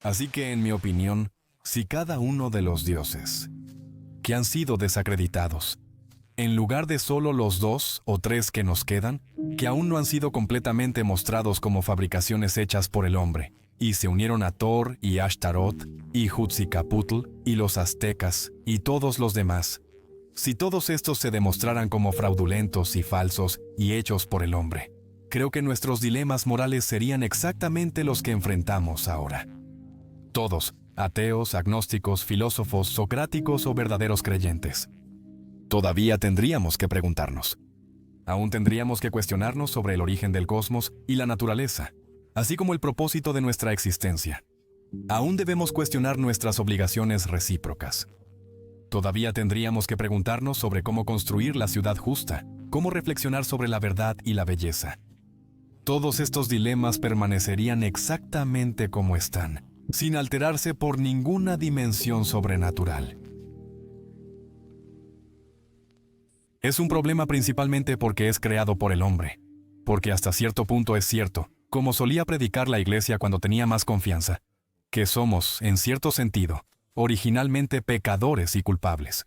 Así que, en mi opinión, si cada uno de los dioses que han sido desacreditados, en lugar de solo los 2 o 3 que nos quedan, que aún no han sido completamente mostrados como fabricaciones hechas por el hombre, y se unieron a Thor y Ashtaroth y Huitzilopochtli y los aztecas y todos los demás, si todos estos se demostraran como fraudulentos y falsos y hechos por el hombre, creo que nuestros dilemas morales serían exactamente los que enfrentamos ahora. Todos, ateos, agnósticos, filósofos, socráticos o verdaderos creyentes. Todavía tendríamos que preguntarnos. Aún tendríamos que cuestionarnos sobre el origen del cosmos y la naturaleza, así como el propósito de nuestra existencia. Aún debemos cuestionar nuestras obligaciones recíprocas. Todavía tendríamos que preguntarnos sobre cómo construir la ciudad justa, cómo reflexionar sobre la verdad y la belleza. Todos estos dilemas permanecerían exactamente como están, sin alterarse por ninguna dimensión sobrenatural. Es un problema principalmente porque es creado por el hombre, porque hasta cierto punto es cierto, como solía predicar la Iglesia cuando tenía más confianza, que somos, en cierto sentido, originalmente pecadores y culpables.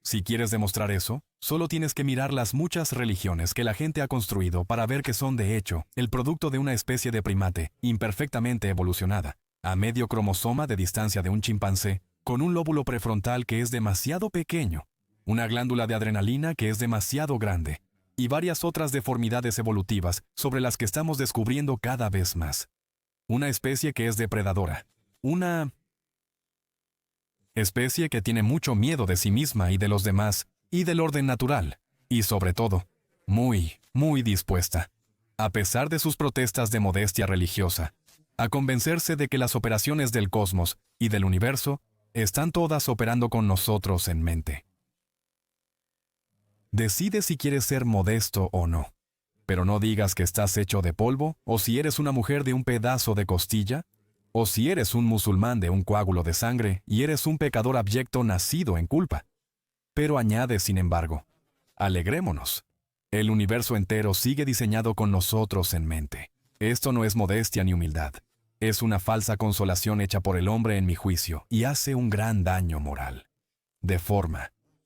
Si quieres demostrar eso, solo tienes que mirar las muchas religiones que la gente ha construido para ver que son de hecho el producto de una especie de primate imperfectamente evolucionada, a medio cromosoma de distancia de un chimpancé, con un lóbulo prefrontal que es demasiado pequeño, una glándula de adrenalina que es demasiado grande, y varias otras deformidades evolutivas sobre las que estamos descubriendo cada vez más. Una especie que es depredadora, una especie que tiene mucho miedo de sí misma y de los demás, y del orden natural, y sobre todo, muy dispuesta, a pesar de sus protestas de modestia religiosa, a convencerse de que las operaciones del cosmos y del universo están todas operando con nosotros en mente. Decide si quieres ser modesto o no, pero no digas que estás hecho de polvo, o si eres una mujer de un pedazo de costilla, o si eres un musulmán de un coágulo de sangre y eres un pecador abyecto nacido en culpa. Pero añade, sin embargo, alegrémonos. El universo entero sigue diseñado con nosotros en mente. Esto no es modestia ni humildad. Es una falsa consolación hecha por el hombre en mi juicio y hace un gran daño moral.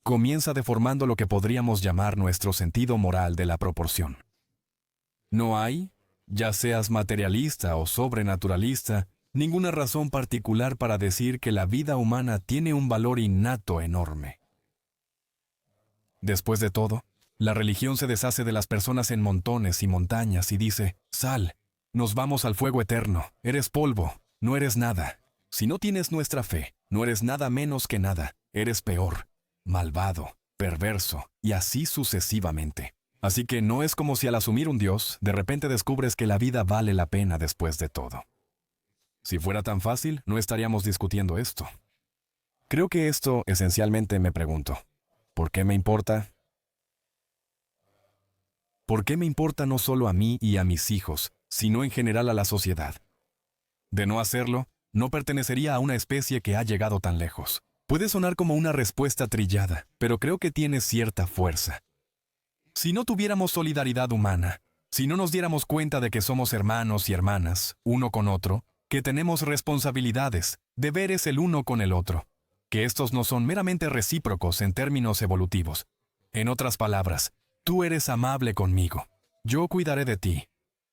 Comienza deformando lo que podríamos llamar nuestro sentido moral de la proporción. No hay, ya seas materialista o sobrenaturalista, ninguna razón particular para decir que la vida humana tiene un valor innato enorme. Después de todo, la religión se deshace de las personas en montones y montañas y dice: sal, nos vamos al fuego eterno, eres polvo, no eres nada. Si no tienes nuestra fe, no eres nada menos que nada, eres peor, malvado, perverso, y así sucesivamente. Así que no es como si al asumir un Dios, de repente descubres que la vida vale la pena después de todo. Si fuera tan fácil, no estaríamos discutiendo esto. Creo que esto, esencialmente, me pregunto, ¿por qué me importa? ¿Por qué me importa no solo a mí y a mis hijos, sino en general a la sociedad? De no hacerlo, no pertenecería a una especie que ha llegado tan lejos. Puede sonar como una respuesta trillada, pero creo que tiene cierta fuerza. Si no tuviéramos solidaridad humana, si no nos diéramos cuenta de que somos hermanos y hermanas, uno con otro, que tenemos responsabilidades, deberes el uno con el otro, que estos no son meramente recíprocos en términos evolutivos. En otras palabras, tú eres amable conmigo, yo cuidaré de ti,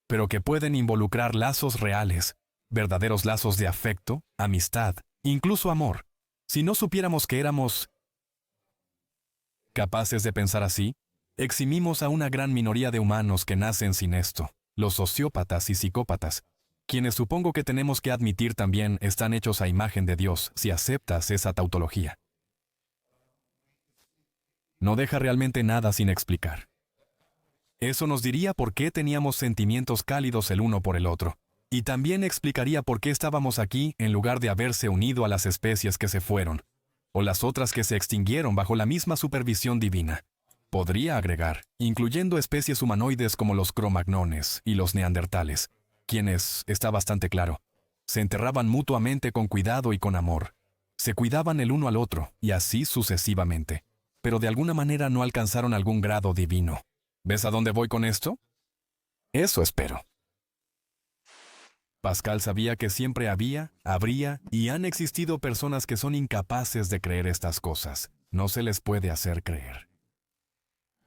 pero que pueden involucrar lazos reales, verdaderos lazos de afecto, amistad, incluso amor. Si no supiéramos que éramos capaces de pensar así, eximimos a una gran minoría de humanos que nacen sin esto, los sociópatas y psicópatas, quienes supongo que tenemos que admitir también están hechos a imagen de Dios si aceptas esa tautología. No deja realmente nada sin explicar. Eso nos diría por qué teníamos sentimientos cálidos el uno por el otro, y también explicaría por qué estábamos aquí en lugar de haberse unido a las especies que se fueron, o las otras que se extinguieron bajo la misma supervisión divina. Podría agregar, incluyendo especies humanoides como los cromagnones y los neandertales, quienes, está bastante claro, se enterraban mutuamente con cuidado y con amor. Se cuidaban el uno al otro, y así sucesivamente, pero de alguna manera no alcanzaron algún grado divino. ¿Ves a dónde voy con esto? Eso espero. Pascal sabía que siempre había, habría y han existido personas que son incapaces de creer estas cosas. No se les puede hacer creer.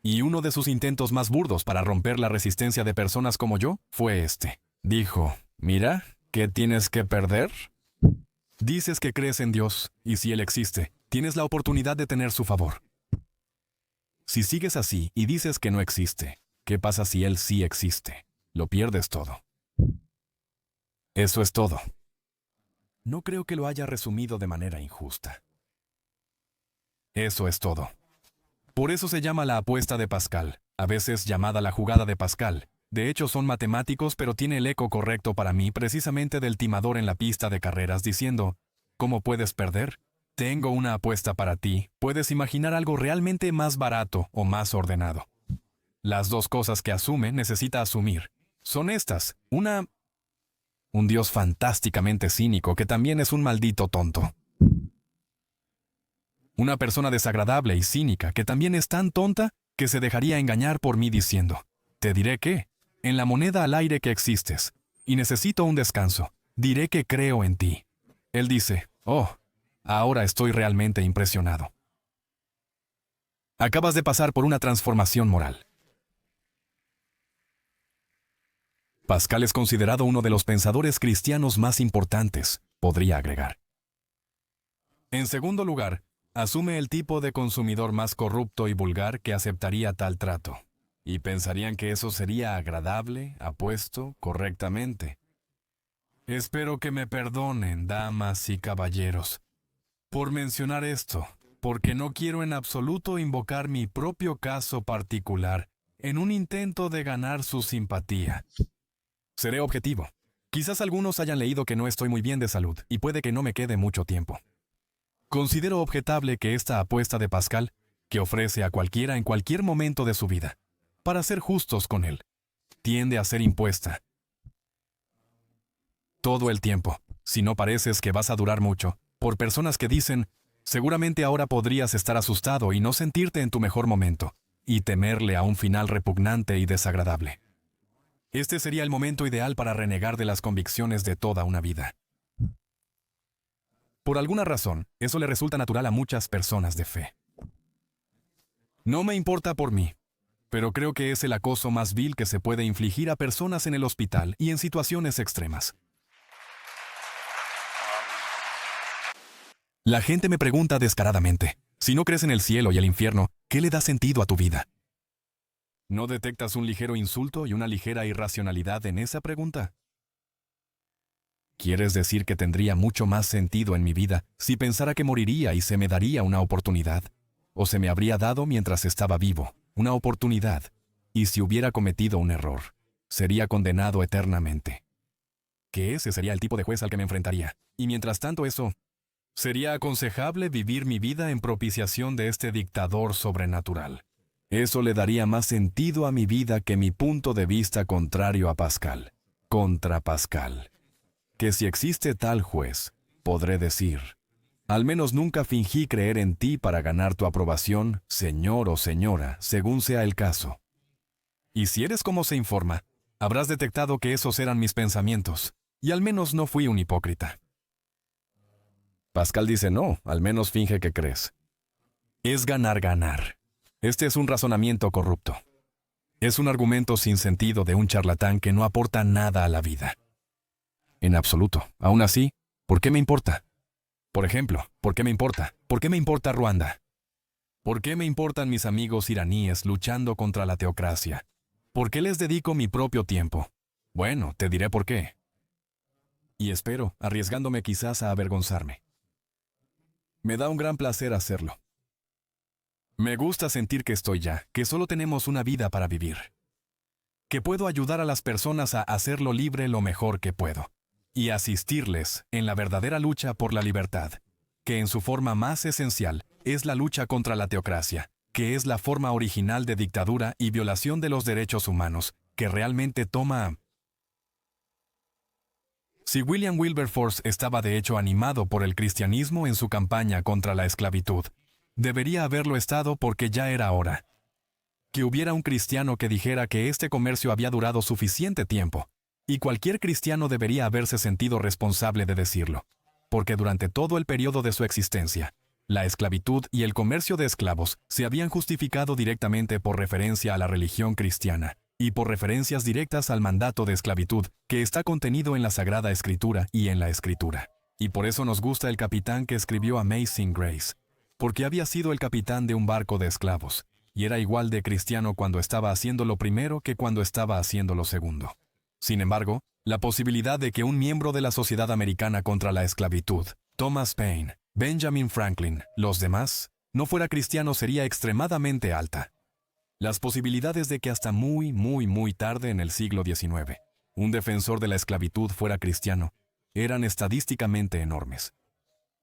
Y uno de sus intentos más burdos para romper la resistencia de personas como yo fue este. Dijo, mira, ¿qué tienes que perder? Dices que crees en Dios, y si Él existe, tienes la oportunidad de tener su favor. Si sigues así y dices que no existe, ¿qué pasa si Él sí existe? Lo pierdes todo. Eso es todo. No creo que lo haya resumido de manera injusta. Eso es todo. Por eso se llama la apuesta de Pascal, a veces llamada la jugada de Pascal. De hecho, son matemáticos, pero tiene el eco correcto para mí precisamente del timador en la pista de carreras diciendo, ¿cómo puedes perder? Tengo una apuesta para ti. ¿Puedes imaginar algo realmente más barato o más ordenado? Las dos cosas que asume necesita asumir son estas. Un Dios fantásticamente cínico que también es un maldito tonto. Una persona desagradable y cínica que también es tan tonta que se dejaría engañar por mí diciendo, te diré que, en la moneda al aire que existes, y necesito un descanso, diré que creo en ti. Él dice, oh, ahora estoy realmente impresionado. Acabas de pasar por una transformación moral. Pascal es considerado uno de los pensadores cristianos más importantes, podría agregar. En segundo lugar, asume el tipo de consumidor más corrupto y vulgar que aceptaría tal trato. Y pensarían que eso sería agradable, apuesto, correctamente. Espero que me perdonen, damas y caballeros, por mencionar esto, porque no quiero en absoluto invocar mi propio caso particular en un intento de ganar su simpatía. Seré objetivo. Quizás algunos hayan leído que no estoy muy bien de salud y puede que no me quede mucho tiempo. Considero objetable que esta apuesta de Pascal, que ofrece a cualquiera en cualquier momento de su vida, para ser justos con él, tiende a ser impuesta. Todo el tiempo, si no pareces que vas a durar mucho, por personas que dicen, seguramente ahora podrías estar asustado y no sentirte en tu mejor momento, y temerle a un final repugnante y desagradable. Este sería el momento ideal para renegar de las convicciones de toda una vida. Por alguna razón, eso le resulta natural a muchas personas de fe. No me importa por mí, pero creo que es el acoso más vil que se puede infligir a personas en el hospital y en situaciones extremas. La gente me pregunta descaradamente, si no crees en el cielo y el infierno, ¿qué le da sentido a tu vida? ¿No detectas un ligero insulto y una ligera irracionalidad en esa pregunta? ¿Quieres decir que tendría mucho más sentido en mi vida si pensara que moriría y se me daría una oportunidad? ¿O se me habría dado mientras estaba vivo, una oportunidad? Y si hubiera cometido un error, sería condenado eternamente. Que ese sería el tipo de juez al que me enfrentaría. Y mientras tanto eso, sería aconsejable vivir mi vida en propiciación de este dictador sobrenatural. Eso le daría más sentido a mi vida que mi punto de vista contrario a Pascal. Contra Pascal. Que si existe tal juez, podré decir, al menos nunca fingí creer en ti para ganar tu aprobación, señor o señora, según sea el caso. Y si eres como se informa, habrás detectado que esos eran mis pensamientos, y al menos no fui un hipócrita. Pascal dice no, al menos finge que crees. Es ganar. Este es un razonamiento corrupto. Es un argumento sin sentido de un charlatán que no aporta nada a la vida. En absoluto. Aún así, ¿por qué me importa? Por ejemplo, ¿por qué me importa? ¿Por qué me importa Ruanda? ¿Por qué me importan mis amigos iraníes luchando contra la teocracia? ¿Por qué les dedico mi propio tiempo? Bueno, te diré por qué. Y espero, arriesgándome quizás a avergonzarme. Me da un gran placer hacerlo. Me gusta sentir que estoy ya, que solo tenemos una vida para vivir. Que puedo ayudar a las personas a hacerlo libre lo mejor que puedo. Y asistirles en la verdadera lucha por la libertad, que en su forma más esencial es la lucha contra la teocracia, que es la forma original de dictadura y violación de los derechos humanos, que realmente toma... Si William Wilberforce estaba de hecho animado por el cristianismo en su campaña contra la esclavitud, debería haberlo estado porque ya era hora. Que hubiera un cristiano que dijera que este comercio había durado suficiente tiempo, Y cualquier cristiano debería haberse sentido responsable de decirlo, porque durante todo el periodo de su existencia, la esclavitud y el comercio de esclavos se habían justificado directamente por referencia a la religión cristiana y por referencias directas al mandato de esclavitud que está contenido en la Sagrada Escritura y en la Escritura. Y por eso nos gusta el capitán que escribió Amazing Grace, porque había sido el capitán de un barco de esclavos, y era igual de cristiano cuando estaba haciendo lo primero que cuando estaba haciendo lo segundo. Sin embargo, la posibilidad de que un miembro de la Sociedad Americana contra la Esclavitud, Thomas Paine, Benjamin Franklin, los demás, no fuera cristiano sería extremadamente alta. Las posibilidades de que hasta muy tarde en el siglo XIX, un defensor de la esclavitud fuera cristiano, eran estadísticamente enormes.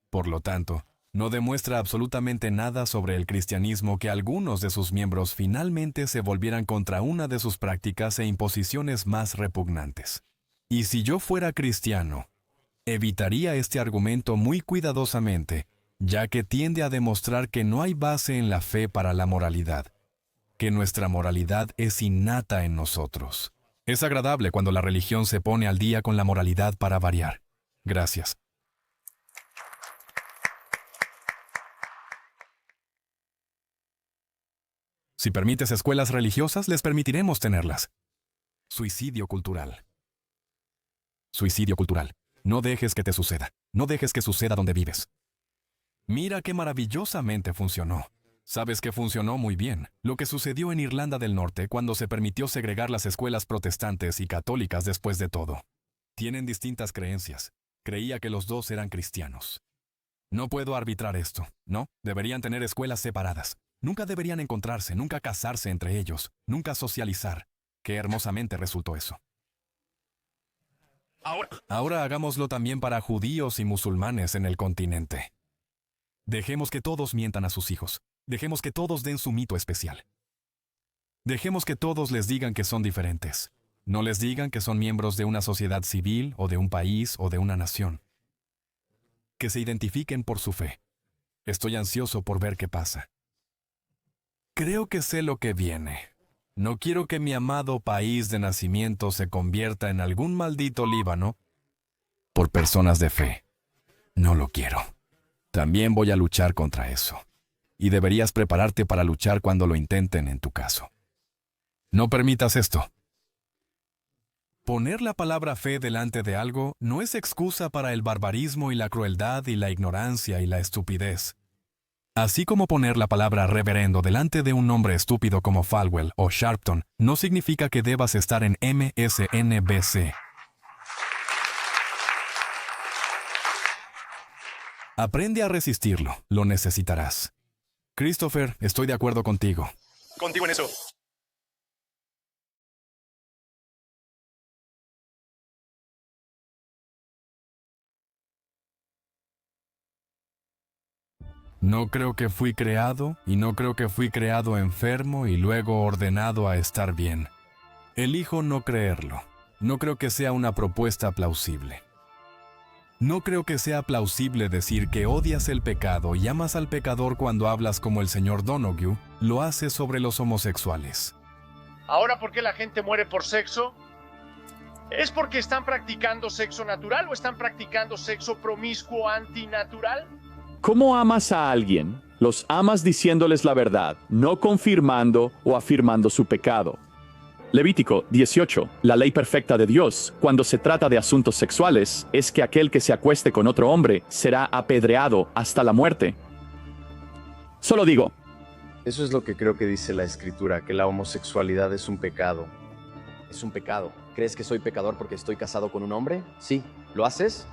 Por lo tanto, no demuestra absolutamente nada sobre el cristianismo que algunos de sus miembros finalmente se volvieran contra una de sus prácticas e imposiciones más repugnantes. Y si yo fuera cristiano, evitaría este argumento muy cuidadosamente, ya que tiende a demostrar que no hay base en la fe para la moralidad, que nuestra moralidad es innata en nosotros. Es agradable cuando la religión se pone al día con la moralidad para variar. Gracias. Si permites escuelas religiosas, les permitiremos tenerlas. Suicidio cultural. Suicidio cultural. No dejes que te suceda. No dejes que suceda donde vives. Mira qué maravillosamente funcionó. Sabes que funcionó muy bien. Lo que sucedió en Irlanda del Norte cuando se permitió segregar las escuelas protestantes y católicas después de todo. Tienen distintas creencias. Creía que los dos eran cristianos. No puedo arbitrar esto, ¿no? Deberían tener escuelas separadas. Nunca deberían encontrarse, nunca casarse entre ellos, nunca socializar. Qué hermosamente resultó eso. Ahora hagámoslo también para judíos y musulmanes en el continente. Dejemos que todos mientan a sus hijos. Dejemos que todos den su mito especial. Dejemos que todos les digan que son diferentes. No les digan que son miembros de una sociedad civil o de un país o de una nación. Que se identifiquen por su fe. Estoy ansioso por ver qué pasa. Creo que sé lo que viene. No quiero que mi amado país de nacimiento se convierta en algún maldito Líbano por personas de fe. No lo quiero. También voy a luchar contra eso. Y deberías prepararte para luchar cuando lo intenten en tu caso. No permitas esto. Poner la palabra fe delante de algo no es excusa para el barbarismo y la crueldad y la ignorancia y la estupidez. Así como poner la palabra reverendo delante de un nombre estúpido como Falwell o Sharpton no significa que debas estar en MSNBC. Aprende a resistirlo, lo necesitarás. Christopher, estoy de acuerdo contigo. Contigo en eso. No creo que fui creado, y no creo que fui creado enfermo y luego ordenado a estar bien. Elijo no creerlo. No creo que sea una propuesta plausible. No creo que sea plausible decir que odias el pecado y amas al pecador cuando hablas como el señor Donoghue lo hace sobre los homosexuales. Ahora, ¿por qué la gente muere por sexo? ¿Es porque están practicando sexo natural o están practicando sexo promiscuo antinatural? ¿Cómo amas a alguien? Los amas diciéndoles la verdad, no confirmando o afirmando su pecado. Levítico 18. La ley perfecta de Dios, cuando se trata de asuntos sexuales, es que aquel que se acueste con otro hombre será apedreado hasta la muerte. Solo digo. Eso es lo que creo que dice la Escritura, que la homosexualidad es un pecado. Es un pecado. ¿Crees que soy pecador porque estoy casado con un hombre? Sí. ¿Lo haces?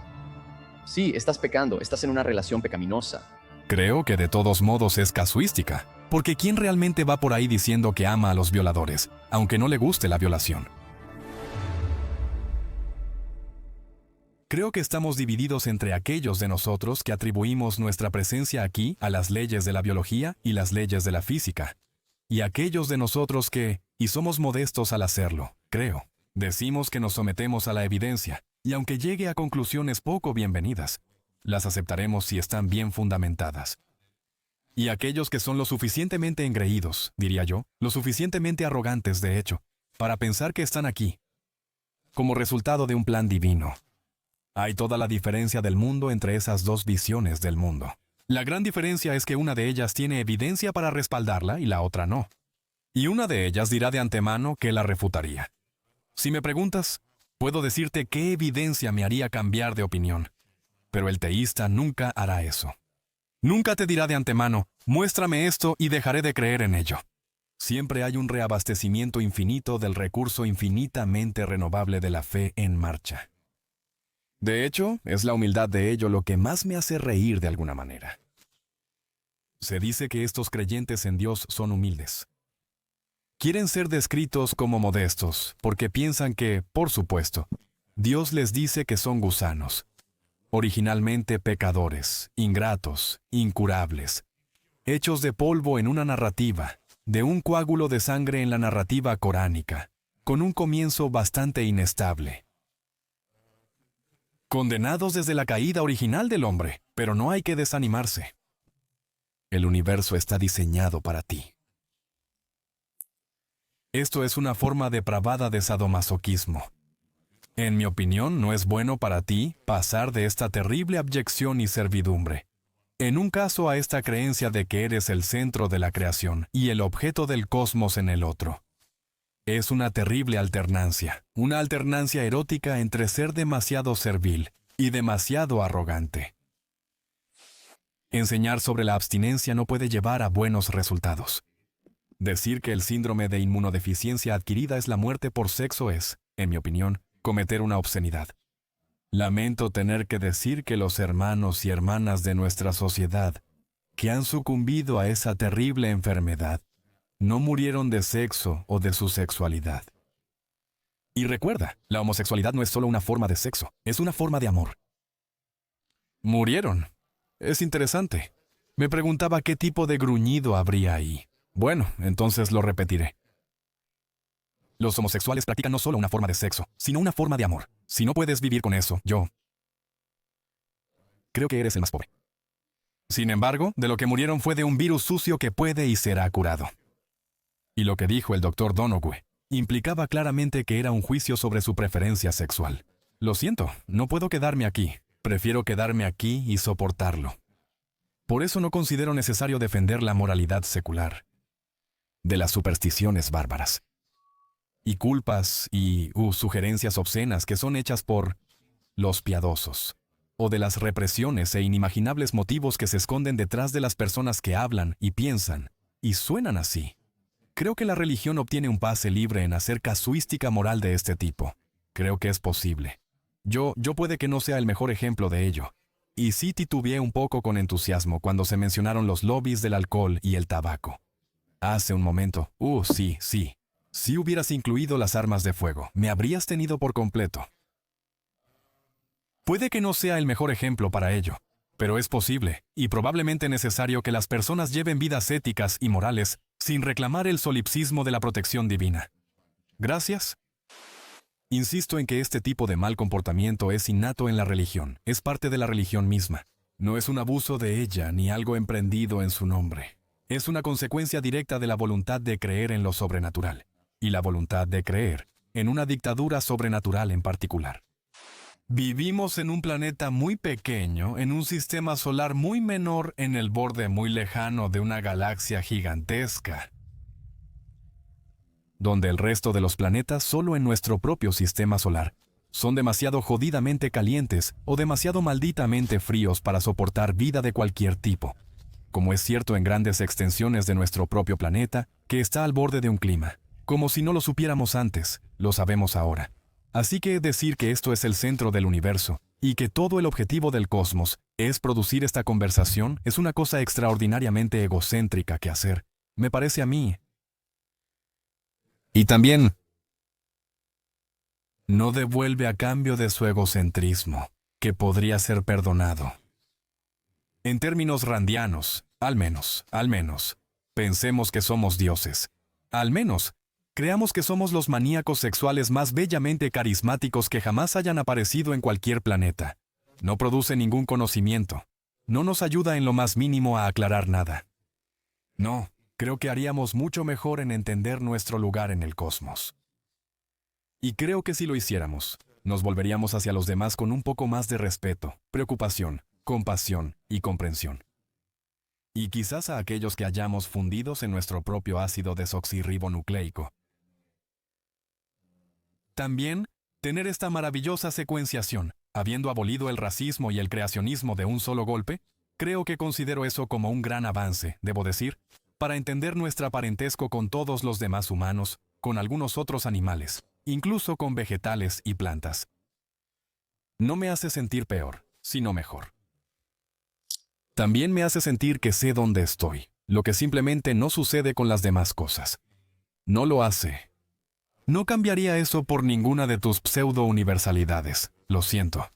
Sí, estás pecando, estás en una relación pecaminosa. Creo que de todos modos es casuística, porque ¿quién realmente va por ahí diciendo que ama a los violadores, aunque no le guste la violación? Creo que estamos divididos entre aquellos de nosotros que atribuimos nuestra presencia aquí a las leyes de la biología y las leyes de la física, y aquellos de nosotros que, y somos modestos al hacerlo, creo, decimos que nos sometemos a la evidencia, y aunque llegue a conclusiones poco bienvenidas, las aceptaremos si están bien fundamentadas. Y aquellos que son lo suficientemente engreídos, diría yo, lo suficientemente arrogantes de hecho, para pensar que están aquí, como resultado de un plan divino. Hay toda la diferencia del mundo entre esas dos visiones del mundo. La gran diferencia es que una de ellas tiene evidencia para respaldarla y la otra no. Y una de ellas dirá de antemano que la refutaría. Si me preguntas, puedo decirte qué evidencia me haría cambiar de opinión. Pero el teísta nunca hará eso. Nunca te dirá de antemano, muéstrame esto y dejaré de creer en ello. Siempre hay un reabastecimiento infinito del recurso infinitamente renovable de la fe en marcha. De hecho, es la humildad de ello lo que más me hace reír de alguna manera. Se dice que estos creyentes en Dios son humildes. Quieren ser descritos como modestos, porque piensan que, por supuesto, Dios les dice que son gusanos, originalmente pecadores, ingratos, incurables, hechos de polvo en una narrativa, de un coágulo de sangre en la narrativa coránica, con un comienzo bastante inestable. Condenados desde la caída original del hombre, pero no hay que desanimarse. El universo está diseñado para ti. Esto es una forma depravada de sadomasoquismo. En mi opinión, no es bueno para ti pasar de esta terrible abyección y servidumbre, en un caso a esta creencia de que eres el centro de la creación y el objeto del cosmos en el otro. Es una terrible alternancia, una alternancia erótica entre ser demasiado servil y demasiado arrogante. Enseñar sobre la abstinencia no puede llevar a buenos resultados. Decir que el síndrome de inmunodeficiencia adquirida es la muerte por sexo es, en mi opinión, cometer una obscenidad. Lamento tener que decir que los hermanos y hermanas de nuestra sociedad, que han sucumbido a esa terrible enfermedad, no murieron de sexo o de su sexualidad. Y recuerda, la homosexualidad no es solo una forma de sexo, es una forma de amor. Murieron. Es interesante. Me preguntaba qué tipo de gruñido habría ahí. Bueno, entonces lo repetiré. Los homosexuales practican no solo una forma de sexo, sino una forma de amor. Si no puedes vivir con eso, yo creo que eres el más pobre. Sin embargo, de lo que murieron fue de un virus sucio que puede y será curado. Y lo que dijo el Dr. Donoghue implicaba claramente que era un juicio sobre su preferencia sexual. Lo siento, no puedo quedarme aquí. Prefiero quedarme aquí y soportarlo. Por eso no considero necesario defender la moralidad secular, de las supersticiones bárbaras, y culpas y sugerencias obscenas que son hechas por los piadosos, o de las represiones e inimaginables motivos que se esconden detrás de las personas que hablan y piensan, y suenan así. Creo que la religión obtiene un pase libre en hacer casuística moral de este tipo. Creo que es posible. Yo puede que no sea el mejor ejemplo de ello. Y sí titubeé un poco con entusiasmo cuando se mencionaron los lobbies del alcohol y el tabaco. Hace un momento, sí. Si hubieras incluido las armas de fuego, me habrías tenido por completo. Puede que no sea el mejor ejemplo para ello, pero es posible y probablemente necesario que las personas lleven vidas éticas y morales sin reclamar el solipsismo de la protección divina. Gracias. Insisto en que este tipo de mal comportamiento es innato en la religión, es parte de la religión misma. No es un abuso de ella ni algo emprendido en su nombre. Es una consecuencia directa de la voluntad de creer en lo sobrenatural, y la voluntad de creer en una dictadura sobrenatural en particular. Vivimos en un planeta muy pequeño, en un sistema solar muy menor, en el borde muy lejano de una galaxia gigantesca, donde el resto de los planetas solo en nuestro propio sistema solar son demasiado jodidamente calientes o demasiado malditamente fríos para soportar vida de cualquier tipo, como es cierto en grandes extensiones de nuestro propio planeta, que está al borde de un clima. Como si no lo supiéramos antes, lo sabemos ahora. Así que decir que esto es el centro del universo y que todo el objetivo del cosmos es producir esta conversación es una cosa extraordinariamente egocéntrica que hacer, me parece a mí. Y también no devuelve a cambio de su egocentrismo, que podría ser perdonado. En términos randianos, al menos, pensemos que somos dioses. Al menos, creamos que somos los maníacos sexuales más bellamente carismáticos que jamás hayan aparecido en cualquier planeta. No produce ningún conocimiento. No nos ayuda en lo más mínimo a aclarar nada. No, creo que haríamos mucho mejor en entender nuestro lugar en el cosmos. Y creo que si lo hiciéramos, nos volveríamos hacia los demás con un poco más de respeto, preocupación, compasión y comprensión. Y quizás a aquellos que hayamos fundidos en nuestro propio ácido desoxirribonucleico. También, tener esta maravillosa secuenciación, habiendo abolido el racismo y el creacionismo de un solo golpe, creo que considero eso como un gran avance, debo decir, para entender nuestro parentesco con todos los demás humanos, con algunos otros animales, incluso con vegetales y plantas. No me hace sentir peor, sino mejor. También me hace sentir que sé dónde estoy, lo que simplemente no sucede con las demás cosas. No lo hace. No cambiaría eso por ninguna de tus pseudo-universalidades, lo siento.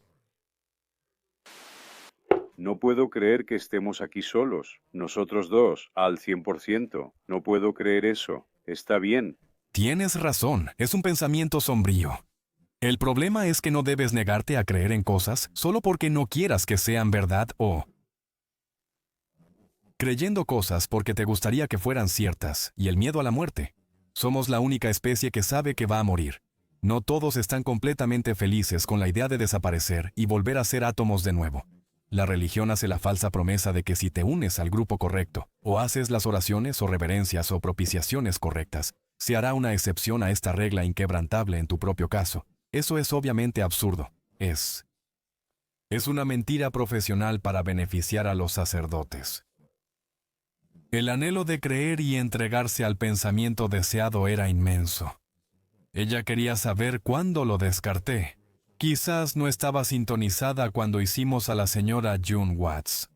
No puedo creer que estemos aquí solos, nosotros dos, al 100%. No puedo creer eso. Está bien. Tienes razón, es un pensamiento sombrío. El problema es que no debes negarte a creer en cosas solo porque no quieras que sean verdad o creyendo cosas porque te gustaría que fueran ciertas, y el miedo a la muerte. Somos la única especie que sabe que va a morir. No todos están completamente felices con la idea de desaparecer y volver a ser átomos de nuevo. La religión hace la falsa promesa de que si te unes al grupo correcto, o haces las oraciones o reverencias o propiciaciones correctas, se hará una excepción a esta regla inquebrantable en tu propio caso. Eso es obviamente absurdo. Es una mentira profesional para beneficiar a los sacerdotes. El anhelo de creer y entregarse al pensamiento deseado era inmenso. Ella quería saber cuándo lo descarté. Quizás no estaba sintonizada cuando hicimos a la señora June Watts.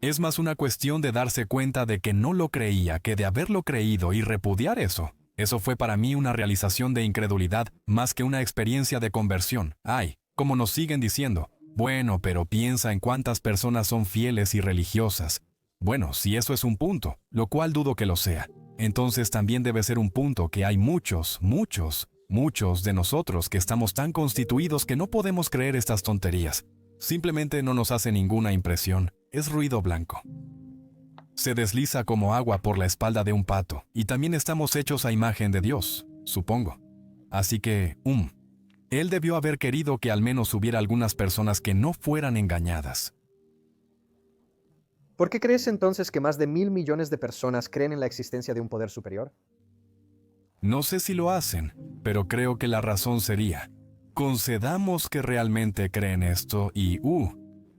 Es más una cuestión de darse cuenta de que no lo creía que de haberlo creído y repudiar eso. Eso fue para mí una realización de incredulidad más que una experiencia de conversión. Ay, como nos siguen diciendo, bueno, pero piensa en cuántas personas son fieles y religiosas. Bueno, si eso es un punto, lo cual dudo que lo sea, entonces también debe ser un punto que hay muchos de nosotros que estamos tan constituidos que no podemos creer estas tonterías. Simplemente no nos hace ninguna impresión, es ruido blanco. Se desliza como agua por la espalda de un pato, y también estamos hechos a imagen de Dios, supongo. Así que, él debió haber querido que al menos hubiera algunas personas que no fueran engañadas. ¿Por qué crees entonces que más de 1.000 millones de personas creen en la existencia de un poder superior? No sé si lo hacen, pero creo que la razón sería, concedamos que realmente creen esto y,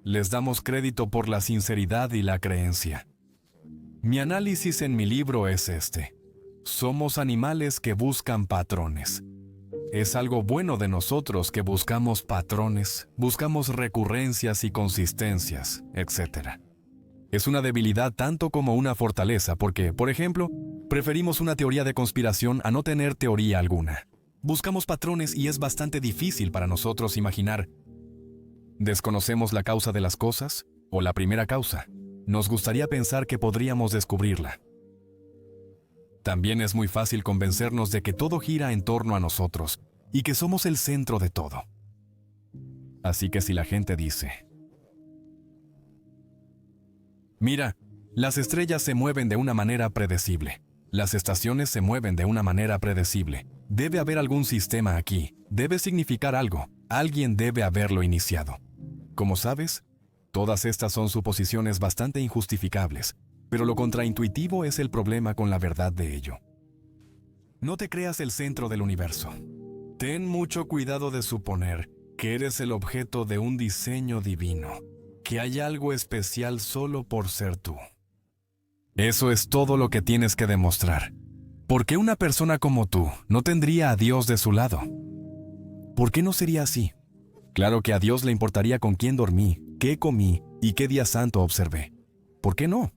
les damos crédito por la sinceridad y la creencia. Mi análisis en mi libro es este. Somos animales que buscan patrones. Es algo bueno de nosotros que buscamos patrones, buscamos recurrencias y consistencias, etc. Es una debilidad tanto como una fortaleza porque, por ejemplo, preferimos una teoría de conspiración a no tener teoría alguna. Buscamos patrones y es bastante difícil para nosotros imaginar. ¿Desconocemos la causa de las cosas? ¿O la primera causa? Nos gustaría pensar que podríamos descubrirla. También es muy fácil convencernos de que todo gira en torno a nosotros y que somos el centro de todo. Así que si la gente dice, mira, las estrellas se mueven de una manera predecible. Las estaciones se mueven de una manera predecible. Debe haber algún sistema aquí. Debe significar algo. Alguien debe haberlo iniciado. Como sabes, todas estas son suposiciones bastante injustificables, pero lo contraintuitivo es el problema con la verdad de ello. No te creas el centro del universo. Ten mucho cuidado de suponer que eres el objeto de un diseño divino, que hay algo especial solo por ser tú. Eso es todo lo que tienes que demostrar. ¿Por qué una persona como tú no tendría a Dios de su lado? ¿Por qué no sería así? Claro que a Dios le importaría con quién dormí, qué comí y qué día santo observé. ¿Por qué no?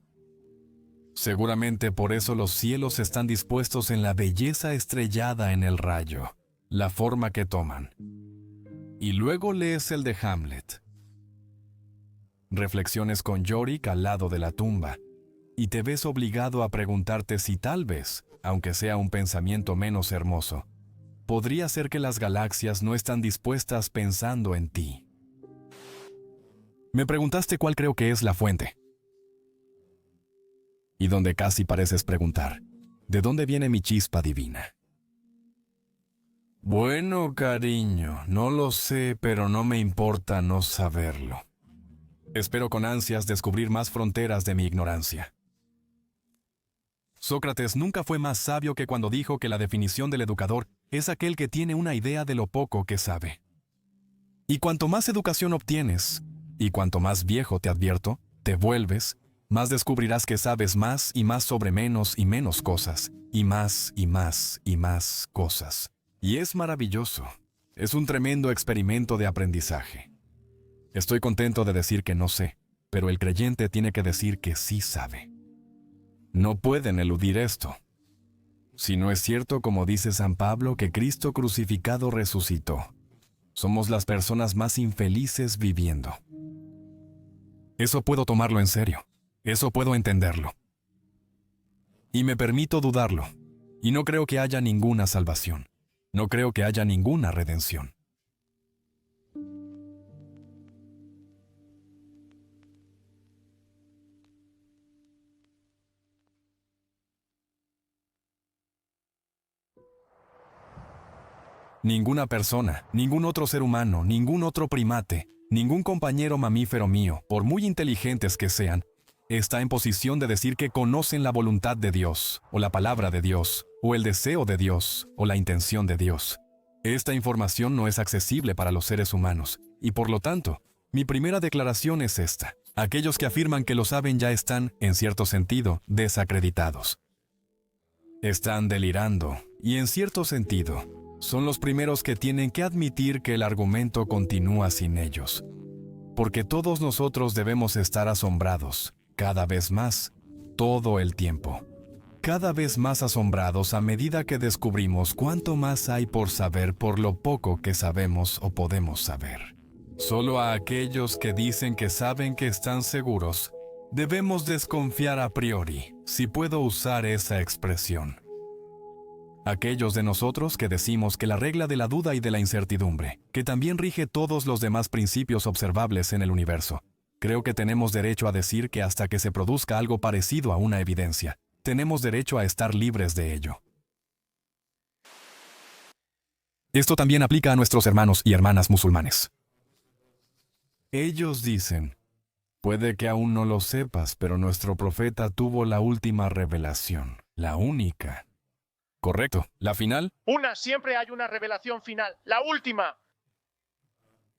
Seguramente por eso los cielos están dispuestos en la belleza estrellada en el rayo, la forma que toman. Y luego lees el de Hamlet. Reflexiones con Yorick al lado de la tumba, y te ves obligado a preguntarte si tal vez, aunque sea un pensamiento menos hermoso, podría ser que las galaxias no están dispuestas pensando en ti. Me preguntaste cuál creo que es la fuente. Y donde casi pareces preguntar, ¿de dónde viene mi chispa divina? Bueno, cariño, no lo sé, pero no me importa no saberlo. Espero con ansias descubrir más fronteras de mi ignorancia. Sócrates nunca fue más sabio que cuando dijo que la definición del educador es aquel que tiene una idea de lo poco que sabe. Y cuanto más educación obtienes, y cuanto más viejo, te advierto, te vuelves, más descubrirás que sabes más y más sobre menos y menos cosas, y más y más y más cosas. Y es maravilloso. Es un tremendo experimento de aprendizaje. Estoy contento de decir que no sé, pero el creyente tiene que decir que sí sabe. No pueden eludir esto. Si no es cierto, como dice San Pablo, que Cristo crucificado resucitó, somos las personas más infelices viviendo. Eso puedo tomarlo en serio. Eso puedo entenderlo. Y me permito dudarlo. Y no creo que haya ninguna salvación. No creo que haya ninguna redención. Ninguna persona, ningún otro ser humano, ningún otro primate, ningún compañero mamífero mío, por muy inteligentes que sean, está en posición de decir que conocen la voluntad de Dios, o la palabra de Dios, o el deseo de Dios, o la intención de Dios. Esta información no es accesible para los seres humanos, y por lo tanto, mi primera declaración es esta. Aquellos que afirman que lo saben ya están, en cierto sentido, desacreditados. Están delirando, y en cierto sentido, son los primeros que tienen que admitir que el argumento continúa sin ellos. Porque todos nosotros debemos estar asombrados, cada vez más, todo el tiempo. Cada vez más asombrados a medida que descubrimos cuánto más hay por saber por lo poco que sabemos o podemos saber. Solo a aquellos que dicen que saben que están seguros, debemos desconfiar a priori, si puedo usar esa expresión. Aquellos de nosotros que decimos que la regla de la duda y de la incertidumbre, que también rige todos los demás principios observables en el universo, creo que tenemos derecho a decir que hasta que se produzca algo parecido a una evidencia, tenemos derecho a estar libres de ello. Esto también aplica a nuestros hermanos y hermanas musulmanes. Ellos dicen, puede que aún no lo sepas, pero nuestro profeta tuvo la última revelación, la única. Correcto. ¿La final? Siempre hay una revelación final, la última.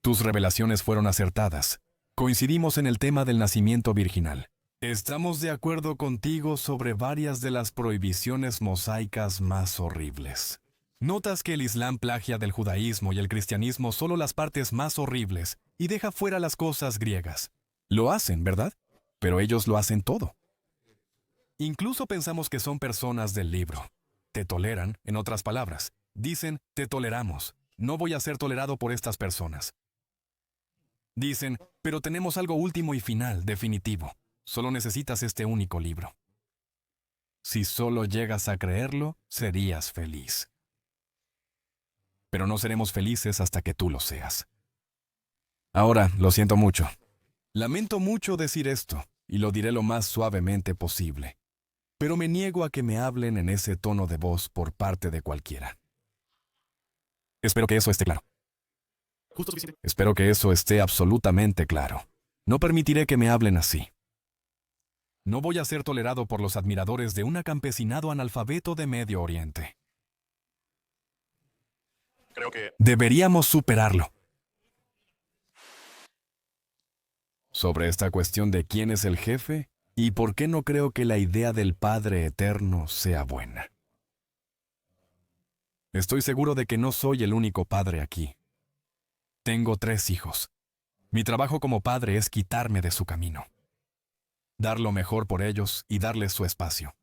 Tus revelaciones fueron acertadas. Coincidimos en el tema del nacimiento virginal. Estamos de acuerdo contigo sobre varias de las prohibiciones mosaicas más horribles. Notas que el Islam plagia del judaísmo y el cristianismo solo las partes más horribles y deja fuera las cosas griegas. Lo hacen, ¿verdad? Pero ellos lo hacen todo. Incluso pensamos que son personas del libro. Te toleran, en otras palabras. Dicen, te toleramos. No voy a ser tolerado por estas personas. Dicen, pero tenemos algo último y final, definitivo. Solo necesitas este único libro. Si solo llegas a creerlo, serías feliz. Pero no seremos felices hasta que tú lo seas. Ahora, lo siento mucho. Lamento mucho decir esto, y lo diré lo más suavemente posible. Pero me niego a que me hablen en ese tono de voz por parte de cualquiera. Espero que eso esté claro. Espero que eso esté absolutamente claro. No permitiré que me hablen así. No voy a ser tolerado por los admiradores de un acampesinado analfabeto de Medio Oriente. Creo que deberíamos superarlo. Sobre esta cuestión de quién es el jefe, ¿y por qué no creo que la idea del Padre Eterno sea buena? Estoy seguro de que no soy el único padre aquí. Tengo 3 hijos. Mi trabajo como padre es quitarme de su camino. Dar lo mejor por ellos y darles su espacio.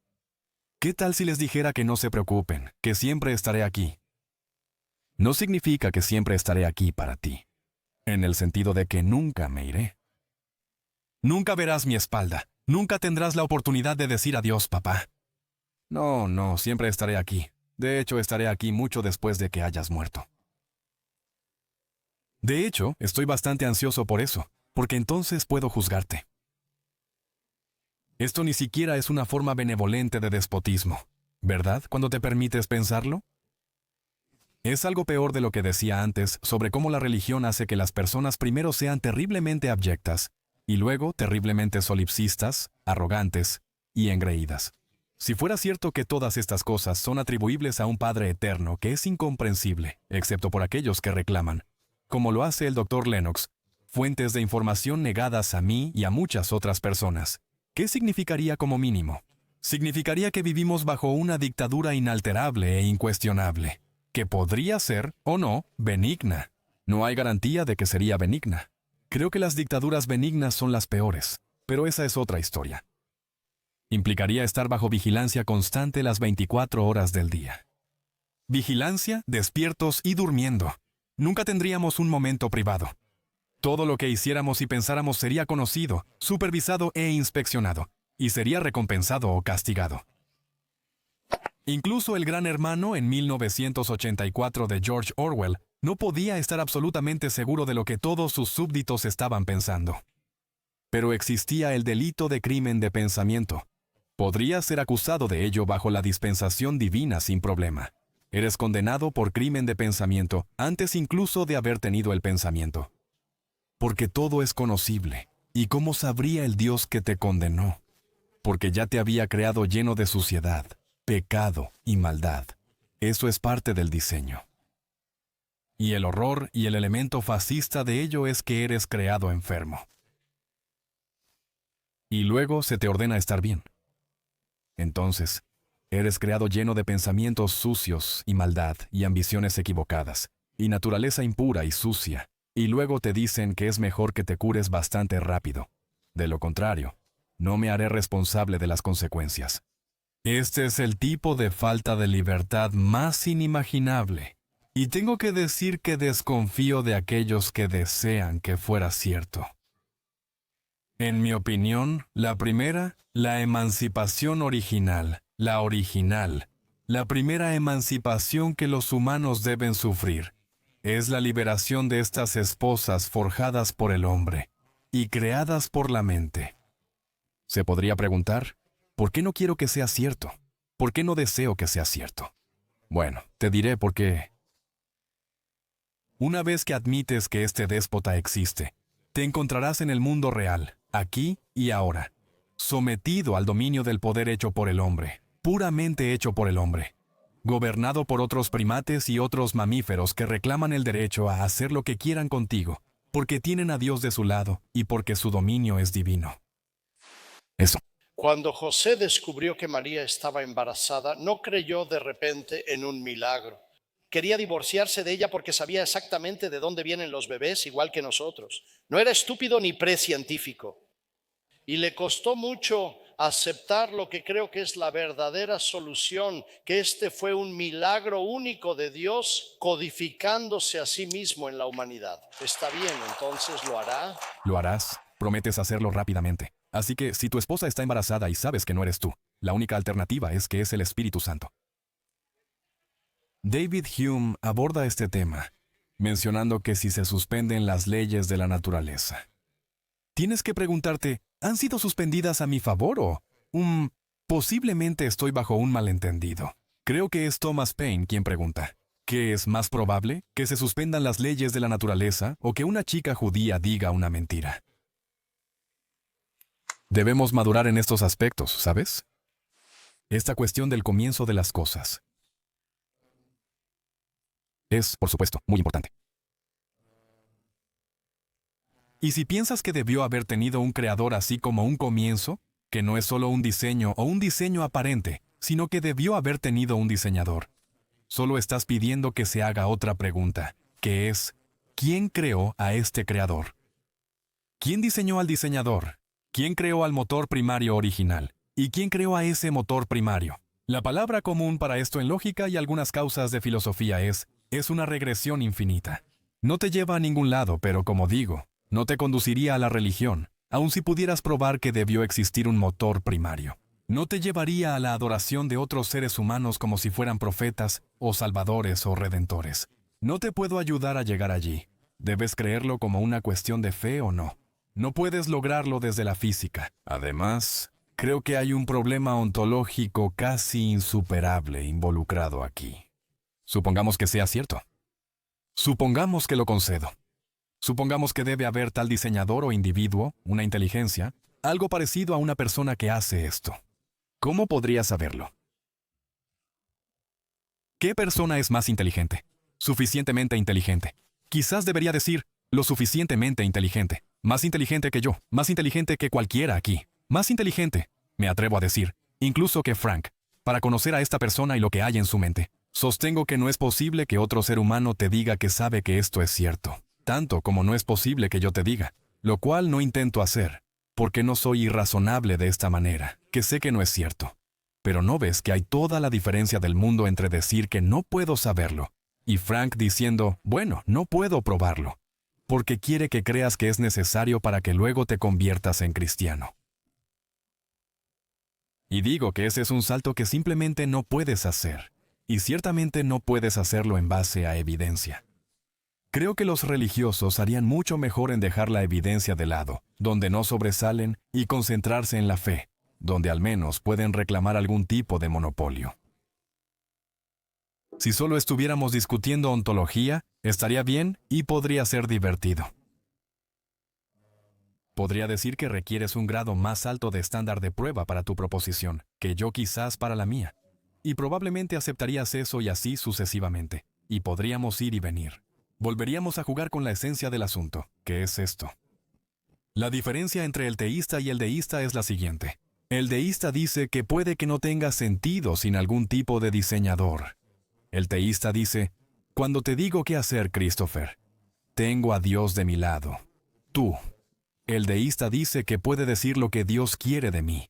¿Qué tal si les dijera que no se preocupen, que siempre estaré aquí? No significa que siempre estaré aquí para ti, en el sentido de que nunca me iré. Nunca verás mi espalda. Nunca tendrás la oportunidad de decir adiós, papá. No, siempre estaré aquí. De hecho, estaré aquí mucho después de que hayas muerto. De hecho, estoy bastante ansioso por eso, porque entonces puedo juzgarte. Esto ni siquiera es una forma benevolente de despotismo, ¿verdad? Cuando te permites pensarlo. Es algo peor de lo que decía antes sobre cómo la religión hace que las personas primero sean terriblemente abyectas y luego terriblemente solipsistas, arrogantes y engreídas. Si fuera cierto que todas estas cosas son atribuibles a un Padre eterno que es incomprensible, excepto por aquellos que reclaman, como lo hace el Dr. Lennox, fuentes de información negadas a mí y a muchas otras personas, ¿qué significaría como mínimo? Significaría que vivimos bajo una dictadura inalterable e incuestionable, que podría ser, o no, benigna. No hay garantía de que sería benigna. Creo que las dictaduras benignas son las peores, pero esa es otra historia. Implicaría estar bajo vigilancia constante las 24 horas del día. Vigilancia, despiertos y durmiendo. Nunca tendríamos un momento privado. Todo lo que hiciéramos y pensáramos sería conocido, supervisado e inspeccionado, y sería recompensado o castigado. Incluso el Gran Hermano en 1984 de George Orwell no podía estar absolutamente seguro de lo que todos sus súbditos estaban pensando. Pero existía el delito de crimen de pensamiento. Podrías ser acusado de ello bajo la dispensación divina sin problema. Eres condenado por crimen de pensamiento antes incluso de haber tenido el pensamiento. Porque todo es conocible. ¿Y cómo sabría el Dios que te condenó? Porque ya te había creado lleno de suciedad, pecado y maldad. Eso es parte del diseño. Y el horror y el elemento fascista de ello es que eres creado enfermo. Y luego se te ordena estar bien. Entonces, eres creado lleno de pensamientos sucios y maldad y ambiciones equivocadas, y naturaleza impura y sucia, y luego te dicen que es mejor que te cures bastante rápido. De lo contrario, no me haré responsable de las consecuencias. Este es el tipo de falta de libertad más inimaginable, y tengo que decir que desconfío de aquellos que desean que fuera cierto. En mi opinión, la primera, la emancipación original, la primera emancipación que los humanos deben sufrir, es la liberación de estas esposas forjadas por el hombre y creadas por la mente. Se podría preguntar, ¿por qué no quiero que sea cierto? ¿Por qué no deseo que sea cierto? Bueno, te diré por qué. Una vez que admites que este déspota existe, te encontrarás en el mundo real, aquí y ahora, sometido al dominio del poder hecho por el hombre, puramente hecho por el hombre, gobernado por otros primates y otros mamíferos que reclaman el derecho a hacer lo que quieran contigo, porque tienen a Dios de su lado y porque su dominio es divino. Eso. Cuando José descubrió que María estaba embarazada, no creyó de repente en un milagro. Quería divorciarse de ella porque sabía exactamente de dónde vienen los bebés, igual que nosotros. No era estúpido ni precientífico. Y le costó mucho aceptar lo que creo que es la verdadera solución, que este fue un milagro único de Dios codificándose a sí mismo en la humanidad. Está bien, entonces lo hará. Lo harás. Prometes hacerlo rápidamente. Así que si tu esposa está embarazada y sabes que no eres tú, la única alternativa es que es el Espíritu Santo. David Hume aborda este tema, mencionando que si se suspenden las leyes de la naturaleza, tienes que preguntarte, ¿han sido suspendidas a mi favor o posiblemente estoy bajo un malentendido? Creo que es Thomas Paine quien pregunta, ¿qué es más probable, que se suspendan las leyes de la naturaleza o que una chica judía diga una mentira? Debemos madurar en estos aspectos, ¿sabes? Esta cuestión del comienzo de las cosas es, por supuesto, muy importante. Y si piensas que debió haber tenido un creador así como un comienzo, que no es solo un diseño o un diseño aparente, sino que debió haber tenido un diseñador, solo estás pidiendo que se haga otra pregunta, que es, ¿quién creó a este creador? ¿Quién diseñó al diseñador? ¿Quién creó al motor primario original? ¿Y quién creó a ese motor primario? La palabra común para esto en lógica y algunas causas de filosofía es una regresión infinita. No te lleva a ningún lado, pero como digo, no te conduciría a la religión, aun si pudieras probar que debió existir un motor primario. No te llevaría a la adoración de otros seres humanos como si fueran profetas, o salvadores o redentores. No te puedo ayudar a llegar allí. Debes creerlo como una cuestión de fe o no. No puedes lograrlo desde la física. Además, creo que hay un problema ontológico casi insuperable involucrado aquí. Supongamos que sea cierto. Supongamos que lo concedo. Supongamos que debe haber tal diseñador o individuo, una inteligencia, algo parecido a una persona que hace esto. ¿Cómo podría saberlo? ¿Qué persona es más inteligente? Suficientemente inteligente. Quizás debería decir, lo suficientemente inteligente. Más inteligente que yo, más inteligente que cualquiera aquí. Más inteligente, me atrevo a decir, incluso que Frank, para conocer a esta persona y lo que hay en su mente. Sostengo que no es posible que otro ser humano te diga que sabe que esto es cierto, tanto como no es posible que yo te diga, lo cual no intento hacer, porque no soy irrazonable de esta manera, que sé que no es cierto. Pero ¿no ves que hay toda la diferencia del mundo entre decir que no puedo saberlo, y Frank diciendo, bueno, no puedo probarlo, porque quiere que creas que es necesario para que luego te conviertas en cristiano? Y digo que ese es un salto que simplemente no puedes hacer, y ciertamente no puedes hacerlo en base a evidencia. Creo que los religiosos harían mucho mejor en dejar la evidencia de lado, donde no sobresalen, y concentrarse en la fe, donde al menos pueden reclamar algún tipo de monopolio. Si solo estuviéramos discutiendo ontología, estaría bien y podría ser divertido. Podría decir que requieres un grado más alto de estándar de prueba para tu proposición, que yo quizás para la mía. Y probablemente aceptarías eso y así sucesivamente. Y podríamos ir y venir. Volveríamos a jugar con la esencia del asunto, que es esto. La diferencia entre el teísta y el deísta es la siguiente. El deísta dice que puede que no tenga sentido sin algún tipo de diseñador. El teísta dice, cuando te digo qué hacer, Christopher, tengo a Dios de mi lado. Tú. El deísta dice que puede decir lo que Dios quiere de mí.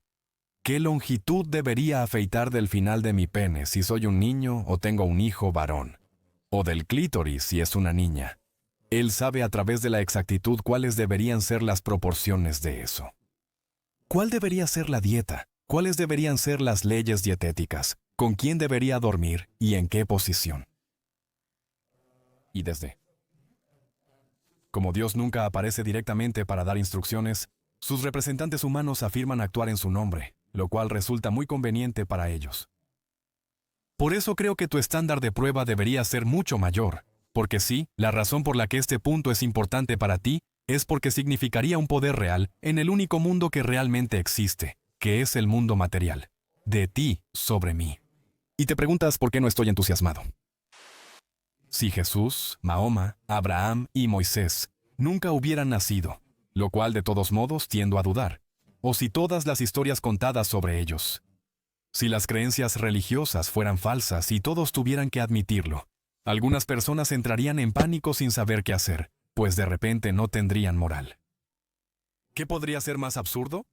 ¿Qué longitud debería afeitar del final de mi pene si soy un niño o tengo un hijo varón? O del clítoris si es una niña. Él sabe a través de la exactitud cuáles deberían ser las proporciones de eso. ¿Cuál debería ser la dieta? ¿Cuáles deberían ser las leyes dietéticas? ¿Con quién debería dormir y en qué posición? Y desde. Como Dios nunca aparece directamente para dar instrucciones, sus representantes humanos afirman actuar en su nombre, lo cual resulta muy conveniente para ellos. Por eso creo que tu estándar de prueba debería ser mucho mayor, porque sí, la razón por la que este punto es importante para ti es porque significaría un poder real en el único mundo que realmente existe, que es el mundo material, de ti sobre mí. Y te preguntas por qué no estoy entusiasmado. Si Jesús, Mahoma, Abraham y Moisés nunca hubieran nacido, lo cual de todos modos tiendo a dudar, o si todas las historias contadas sobre ellos, si las creencias religiosas fueran falsas y todos tuvieran que admitirlo, algunas personas entrarían en pánico sin saber qué hacer, pues de repente no tendrían moral. ¿Qué podría ser más absurdo?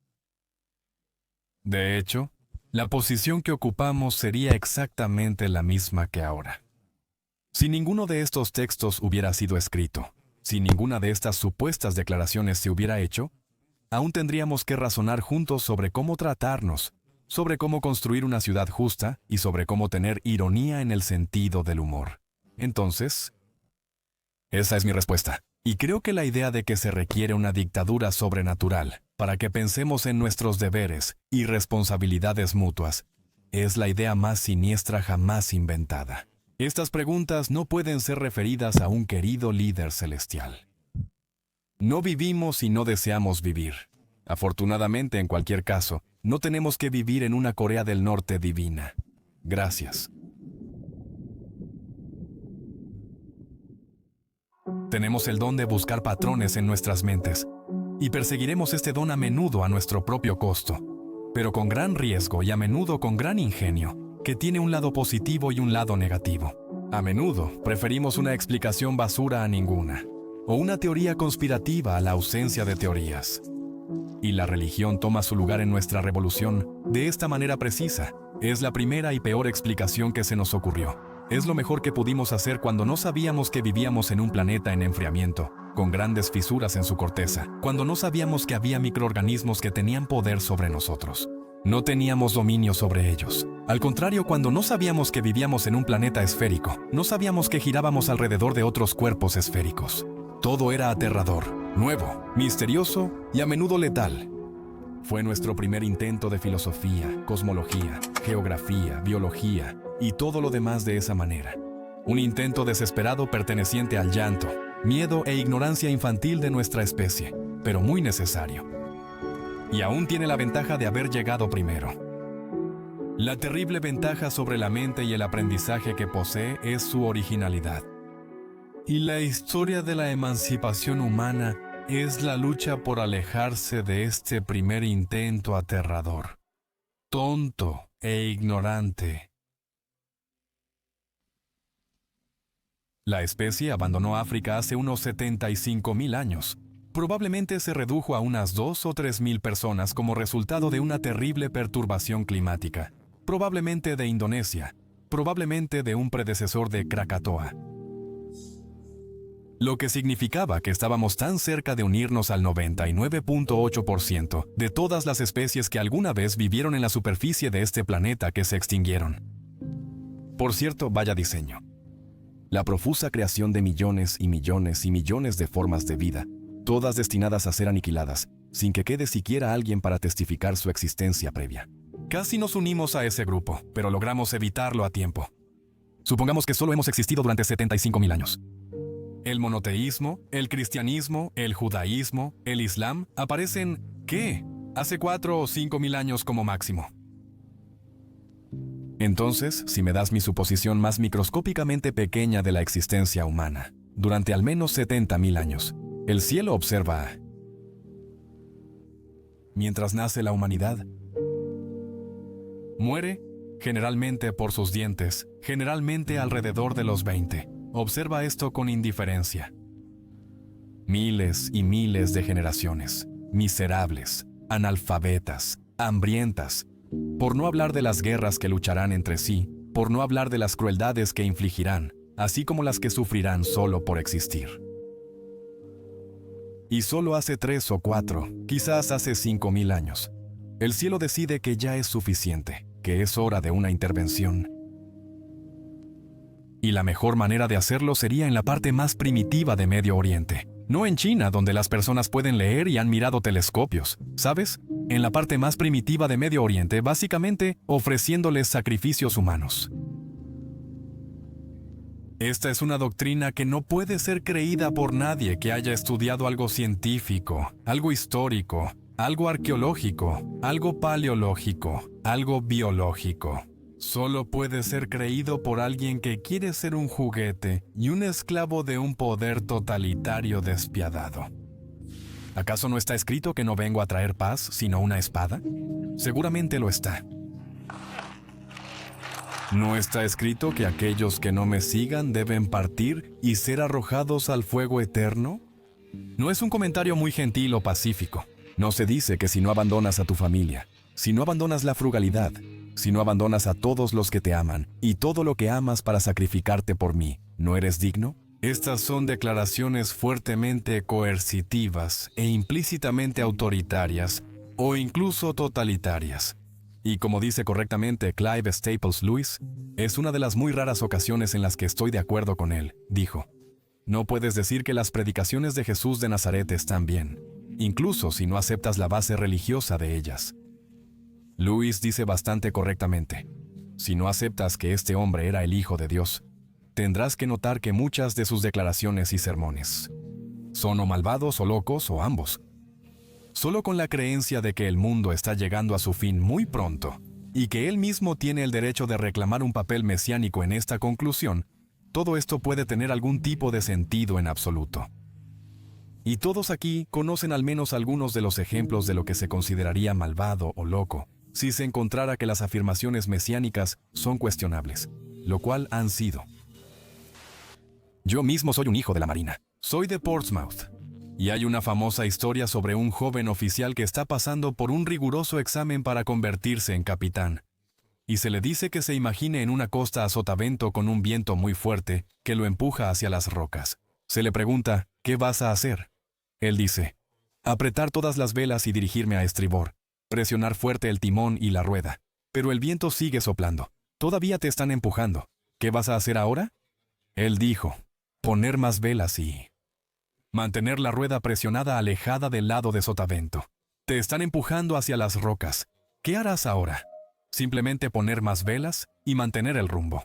De hecho, la posición que ocupamos sería exactamente la misma que ahora. Si ninguno de estos textos hubiera sido escrito, si ninguna de estas supuestas declaraciones se hubiera hecho, aún tendríamos que razonar juntos sobre cómo tratarnos, sobre cómo construir una ciudad justa y sobre cómo tener ironía en el sentido del humor. Entonces, esa es mi respuesta. Y creo que la idea de que se requiere una dictadura sobrenatural para que pensemos en nuestros deberes y responsabilidades mutuas es la idea más siniestra jamás inventada. Estas preguntas no pueden ser referidas a un querido líder celestial. No vivimos y no deseamos vivir. Afortunadamente, en cualquier caso, no tenemos que vivir en una Corea del Norte divina. Gracias. Tenemos el don de buscar patrones en nuestras mentes, y perseguiremos este don a menudo a nuestro propio costo, pero con gran riesgo y a menudo con gran ingenio, que tiene un lado positivo y un lado negativo. A menudo preferimos una explicación basura a ninguna, o una teoría conspirativa a la ausencia de teorías. Y la religión toma su lugar en nuestra revolución de esta manera precisa. Es la primera y peor explicación que se nos ocurrió. Es lo mejor que pudimos hacer cuando no sabíamos que vivíamos en un planeta en enfriamiento, con grandes fisuras en su corteza, cuando no sabíamos que había microorganismos que tenían poder sobre nosotros. No teníamos dominio sobre ellos. Al contrario, cuando no sabíamos que vivíamos en un planeta esférico, no sabíamos que girábamos alrededor de otros cuerpos esféricos. Todo era aterrador, nuevo, misterioso y a menudo letal. Fue nuestro primer intento de filosofía, cosmología, geografía, biología y todo lo demás de esa manera. un intento desesperado perteneciente al llanto, miedo e ignorancia infantil de nuestra especie, pero muy necesario. Y aún tiene la ventaja de haber llegado primero. La terrible ventaja sobre la mente y el aprendizaje que posee es su originalidad. Y la historia de la emancipación humana es la lucha por alejarse de este primer intento aterrador, tonto e ignorante. La especie abandonó África hace unos 75.000 años. Probablemente se redujo a unas 2 o 3.000 personas como resultado de una terrible perturbación climática. Probablemente de Indonesia, probablemente de un predecesor de Krakatoa. Lo que significaba que estábamos tan cerca de unirnos al 99.8% de todas las especies que alguna vez vivieron en la superficie de este planeta que se extinguieron. Por cierto, vaya diseño. La profusa creación de millones y millones y millones de formas de vida, todas destinadas a ser aniquiladas, sin que quede siquiera alguien para testificar su existencia previa. Casi nos unimos a ese grupo, pero logramos evitarlo a tiempo. Supongamos que solo hemos existido durante 75.000 años. El monoteísmo, el cristianismo, el judaísmo, el islam aparecen, ¿qué? Hace 4 o 5.000 años como máximo. Entonces, si me das mi suposición más microscópicamente pequeña de la existencia humana, durante al menos 70.000 años, el cielo observa, mientras nace la humanidad, muere, generalmente por sus dientes, generalmente alrededor de los 20. Observa esto con indiferencia. Miles y miles de generaciones, miserables, analfabetas, hambrientas, por no hablar de las guerras que lucharán entre sí, por no hablar de las crueldades que infligirán, así como las que sufrirán solo por existir. Y solo hace 3 o 4, quizás hace 5.000 años, el cielo decide que ya es suficiente, que es hora de una intervención. Y la mejor manera de hacerlo sería en la parte más primitiva de Medio Oriente, no en China, donde las personas pueden leer y han mirado telescopios, ¿sabes? En la parte más primitiva de Medio Oriente, básicamente ofreciéndoles sacrificios humanos. Esta es una doctrina que no puede ser creída por nadie que haya estudiado algo científico, algo histórico, algo arqueológico, algo paleológico, algo biológico. Solo puede ser creído por alguien que quiere ser un juguete y un esclavo de un poder totalitario despiadado. ¿Acaso no está escrito que no vengo a traer paz, sino una espada? Seguramente lo está. ¿No está escrito que aquellos que no me sigan deben partir y ser arrojados al fuego eterno? No es un comentario muy gentil o pacífico. No se dice que si no abandonas a tu familia, si no abandonas la frugalidad, si no abandonas a todos los que te aman y todo lo que amas para sacrificarte por mí, ¿no eres digno? Estas son declaraciones fuertemente coercitivas e implícitamente autoritarias o incluso totalitarias. Y como dice correctamente Clive Staples Lewis, es una de las muy raras ocasiones en las que estoy de acuerdo con él. Dijo, no puedes decir que las predicaciones de Jesús de Nazaret están bien, incluso si no aceptas la base religiosa de ellas. Lewis dice bastante correctamente, si no aceptas que este hombre era el Hijo de Dios, tendrás que notar que muchas de sus declaraciones y sermones son o malvados o locos o ambos. Solo con la creencia de que el mundo está llegando a su fin muy pronto y que él mismo tiene el derecho de reclamar un papel mesiánico en esta conclusión, todo esto puede tener algún tipo de sentido en absoluto. Y todos aquí conocen al menos algunos de los ejemplos de lo que se consideraría malvado o loco, si se encontrara que las afirmaciones mesiánicas son cuestionables, lo cual han sido. Yo mismo soy un hijo de la Marina. Soy de Portsmouth. Y hay una famosa historia sobre un joven oficial que está pasando por un riguroso examen para convertirse en capitán. Y se le dice que se imagine en una costa a sotavento con un viento muy fuerte que lo empuja hacia las rocas. Se le pregunta, ¿qué vas a hacer? Él dice, apretar todas las velas y dirigirme a estribor, presionar fuerte el timón y la rueda. Pero el viento sigue soplando. Todavía te están empujando. ¿Qué vas a hacer ahora? Él dijo, poner más velas y mantener la rueda presionada alejada del lado de sotavento. Te están empujando hacia las rocas. ¿Qué harás ahora? Simplemente poner más velas y mantener el rumbo.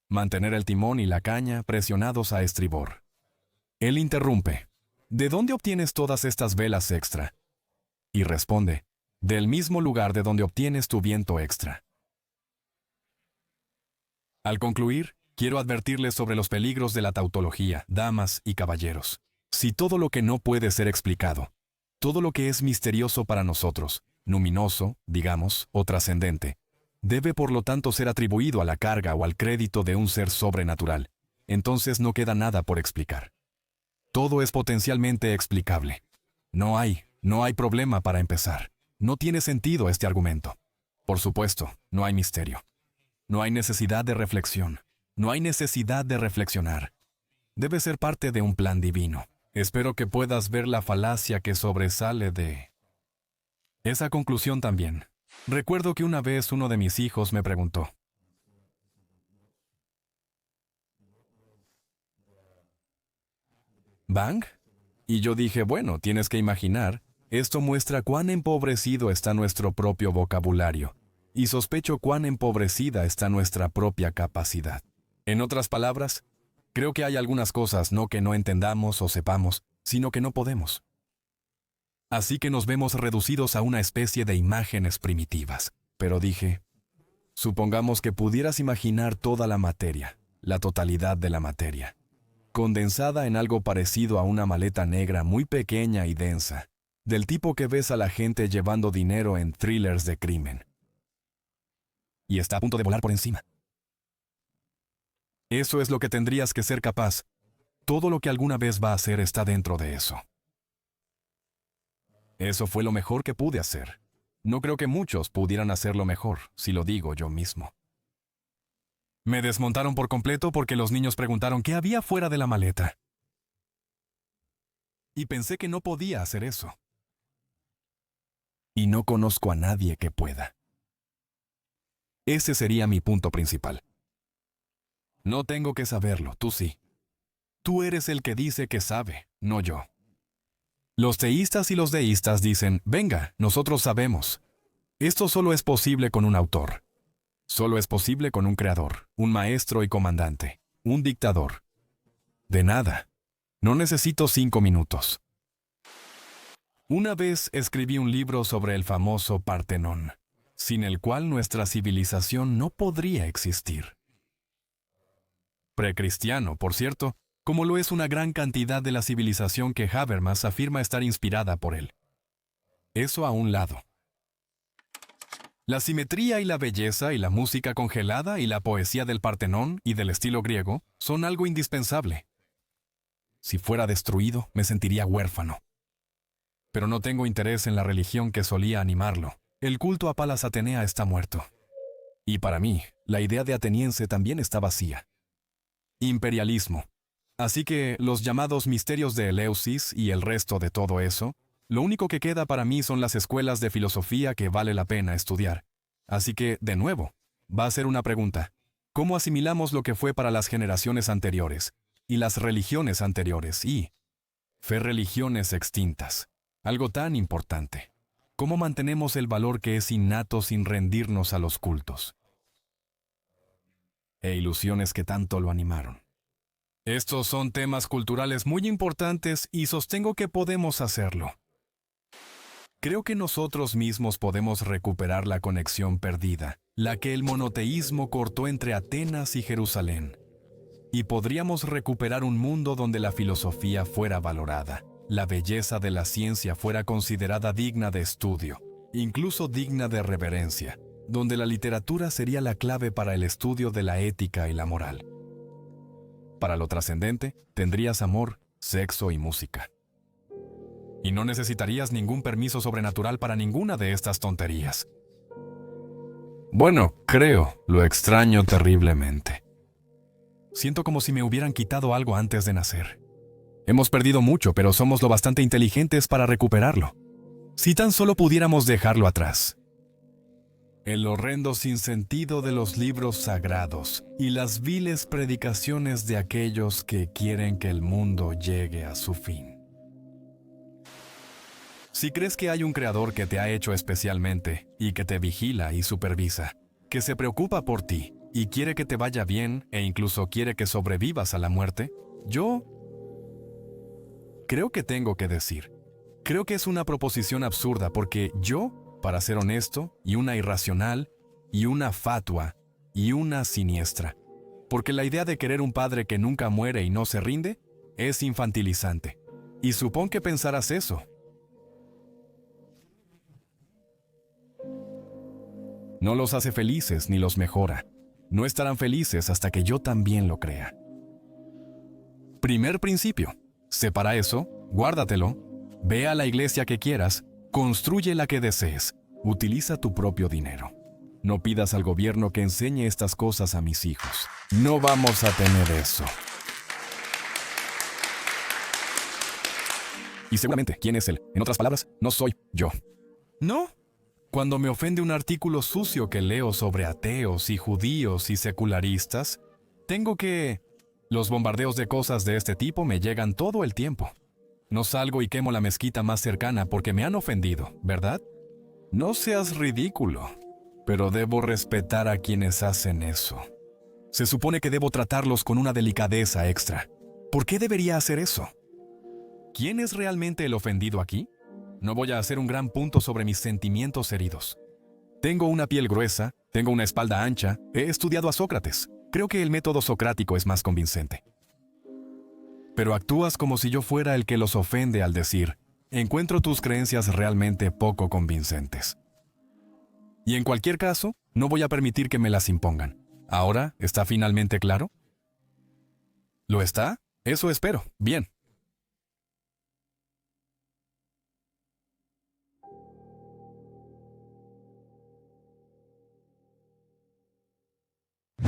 Mantener el timón y la caña presionados a estribor. Él interrumpe. ¿De dónde obtienes todas estas velas extra? Y responde, del mismo lugar de donde obtienes tu viento extra. Al concluir, quiero advertirles sobre los peligros de la tautología, damas y caballeros. Si todo lo que no puede ser explicado, todo lo que es misterioso para nosotros, luminoso, digamos, o trascendente, debe por lo tanto ser atribuido a la carga o al crédito de un ser sobrenatural, entonces no queda nada por explicar. Todo es potencialmente explicable. No hay problema para empezar. No tiene sentido este argumento. Por supuesto, no hay misterio. No hay necesidad de reflexión. No hay necesidad de reflexionar. Debe ser parte de un plan divino. Espero que puedas ver la falacia que sobresale de esa conclusión también. Recuerdo que una vez uno de mis hijos me preguntó, ¿Bang? Y yo dije, bueno, tienes que imaginar, esto muestra cuán empobrecido está nuestro propio vocabulario, y sospecho cuán empobrecida está nuestra propia capacidad. En otras palabras, creo que hay algunas cosas no que no entendamos o sepamos, sino que no podemos. Así que nos vemos reducidos a una especie de imágenes primitivas. Pero dije, supongamos que pudieras imaginar toda la materia, la totalidad de la materia, condensada en algo parecido a una maleta negra muy pequeña y densa, del tipo que ves a la gente llevando dinero en thrillers de crimen. Y está a punto de volar por encima. Eso es lo que tendrías que ser capaz. Todo lo que alguna vez va a hacer está dentro de eso. Eso fue lo mejor que pude hacer. No creo que muchos pudieran hacerlo mejor, si lo digo yo mismo. Me desmontaron por completo porque los niños preguntaron qué había fuera de la maleta. Y pensé que no podía hacer eso. Y no conozco a nadie que pueda. Ese sería mi punto principal. No tengo que saberlo, tú sí. Tú eres el que dice que sabe, no yo. Los teístas y los deístas dicen, venga, nosotros sabemos. Esto solo es posible con un autor. Solo es posible con un creador, un maestro y comandante, un dictador. De nada. No necesito 5 minutos. Una vez escribí un libro sobre el famoso Partenón, sin el cual nuestra civilización no podría existir. Precristiano, por cierto, como lo es una gran cantidad de la civilización que Habermas afirma estar inspirada por él. Eso a un lado. La simetría y la belleza y la música congelada y la poesía del Partenón y del estilo griego son algo indispensable. Si fuera destruido, me sentiría huérfano. Pero no tengo interés en la religión que solía animarlo. El culto a Palas Atenea está muerto. Y para mí, la idea de ateniense también está vacía. Imperialismo. Así que los llamados misterios de Eleusis y el resto de todo eso, lo único que queda para mí son las escuelas de filosofía que vale la pena estudiar. Así que, de nuevo, va a ser una pregunta. ¿Cómo asimilamos lo que fue para las generaciones anteriores y las religiones anteriores y fe religiones extintas? Algo tan importante. ¿Cómo mantenemos el valor que es innato sin rendirnos a los cultos? E ilusiones que tanto lo animaron. Estos son temas culturales muy importantes y sostengo que podemos hacerlo. Creo que nosotros mismos podemos recuperar la conexión perdida, la que el monoteísmo cortó entre Atenas y Jerusalén. Y podríamos recuperar un mundo donde la filosofía fuera valorada, la belleza de la ciencia fuera considerada digna de estudio, incluso digna de reverencia, donde la literatura sería la clave para el estudio de la ética y la moral. Para lo trascendente, tendrías amor, sexo y música. Y no necesitarías ningún permiso sobrenatural para ninguna de estas tonterías. Bueno, lo extraño terriblemente. Siento como si me hubieran quitado algo antes de nacer. Hemos perdido mucho, pero somos lo bastante inteligentes para recuperarlo. Si tan solo pudiéramos dejarlo atrás. El horrendo sinsentido de los libros sagrados y las viles predicaciones de aquellos que quieren que el mundo llegue a su fin. Si crees que hay un creador que te ha hecho especialmente y que te vigila y supervisa, que se preocupa por ti y quiere que te vaya bien e incluso quiere que sobrevivas a la muerte, yo creo que tengo que decir. Creo que es una proposición absurda porque yo, para ser honesto, y una irracional, y una fatua, y una siniestra. Porque la idea de querer un padre que nunca muere y no se rinde es infantilizante. Y supón que pensarás eso. No los hace felices ni los mejora. No estarán felices hasta que yo también lo crea. Primer principio. Separa eso, guárdatelo, ve a la iglesia que quieras, construye la que desees, utiliza tu propio dinero. No pidas al gobierno que enseñe estas cosas a mis hijos. No vamos a tener eso. Y seguramente, ¿quién es él? En otras palabras, no soy yo. ¿No? Cuando me ofende un artículo sucio que leo sobre ateos y judíos y secularistas, tengo que... Los bombardeos de cosas de este tipo me llegan todo el tiempo. No salgo y quemo la mezquita más cercana porque me han ofendido, ¿verdad? No seas ridículo, pero debo respetar a quienes hacen eso. Se supone que debo tratarlos con una delicadeza extra. ¿Por qué debería hacer eso? ¿Quién es realmente el ofendido aquí? No voy a hacer un gran punto sobre mis sentimientos heridos. Tengo una piel gruesa, tengo una espalda ancha, he estudiado a Sócrates. Creo que el método socrático es más convincente. Pero actúas como si yo fuera el que los ofende al decir, encuentro tus creencias realmente poco convincentes. Y en cualquier caso, no voy a permitir que me las impongan. ¿Ahora está finalmente claro? ¿Lo está? Eso espero. Bien.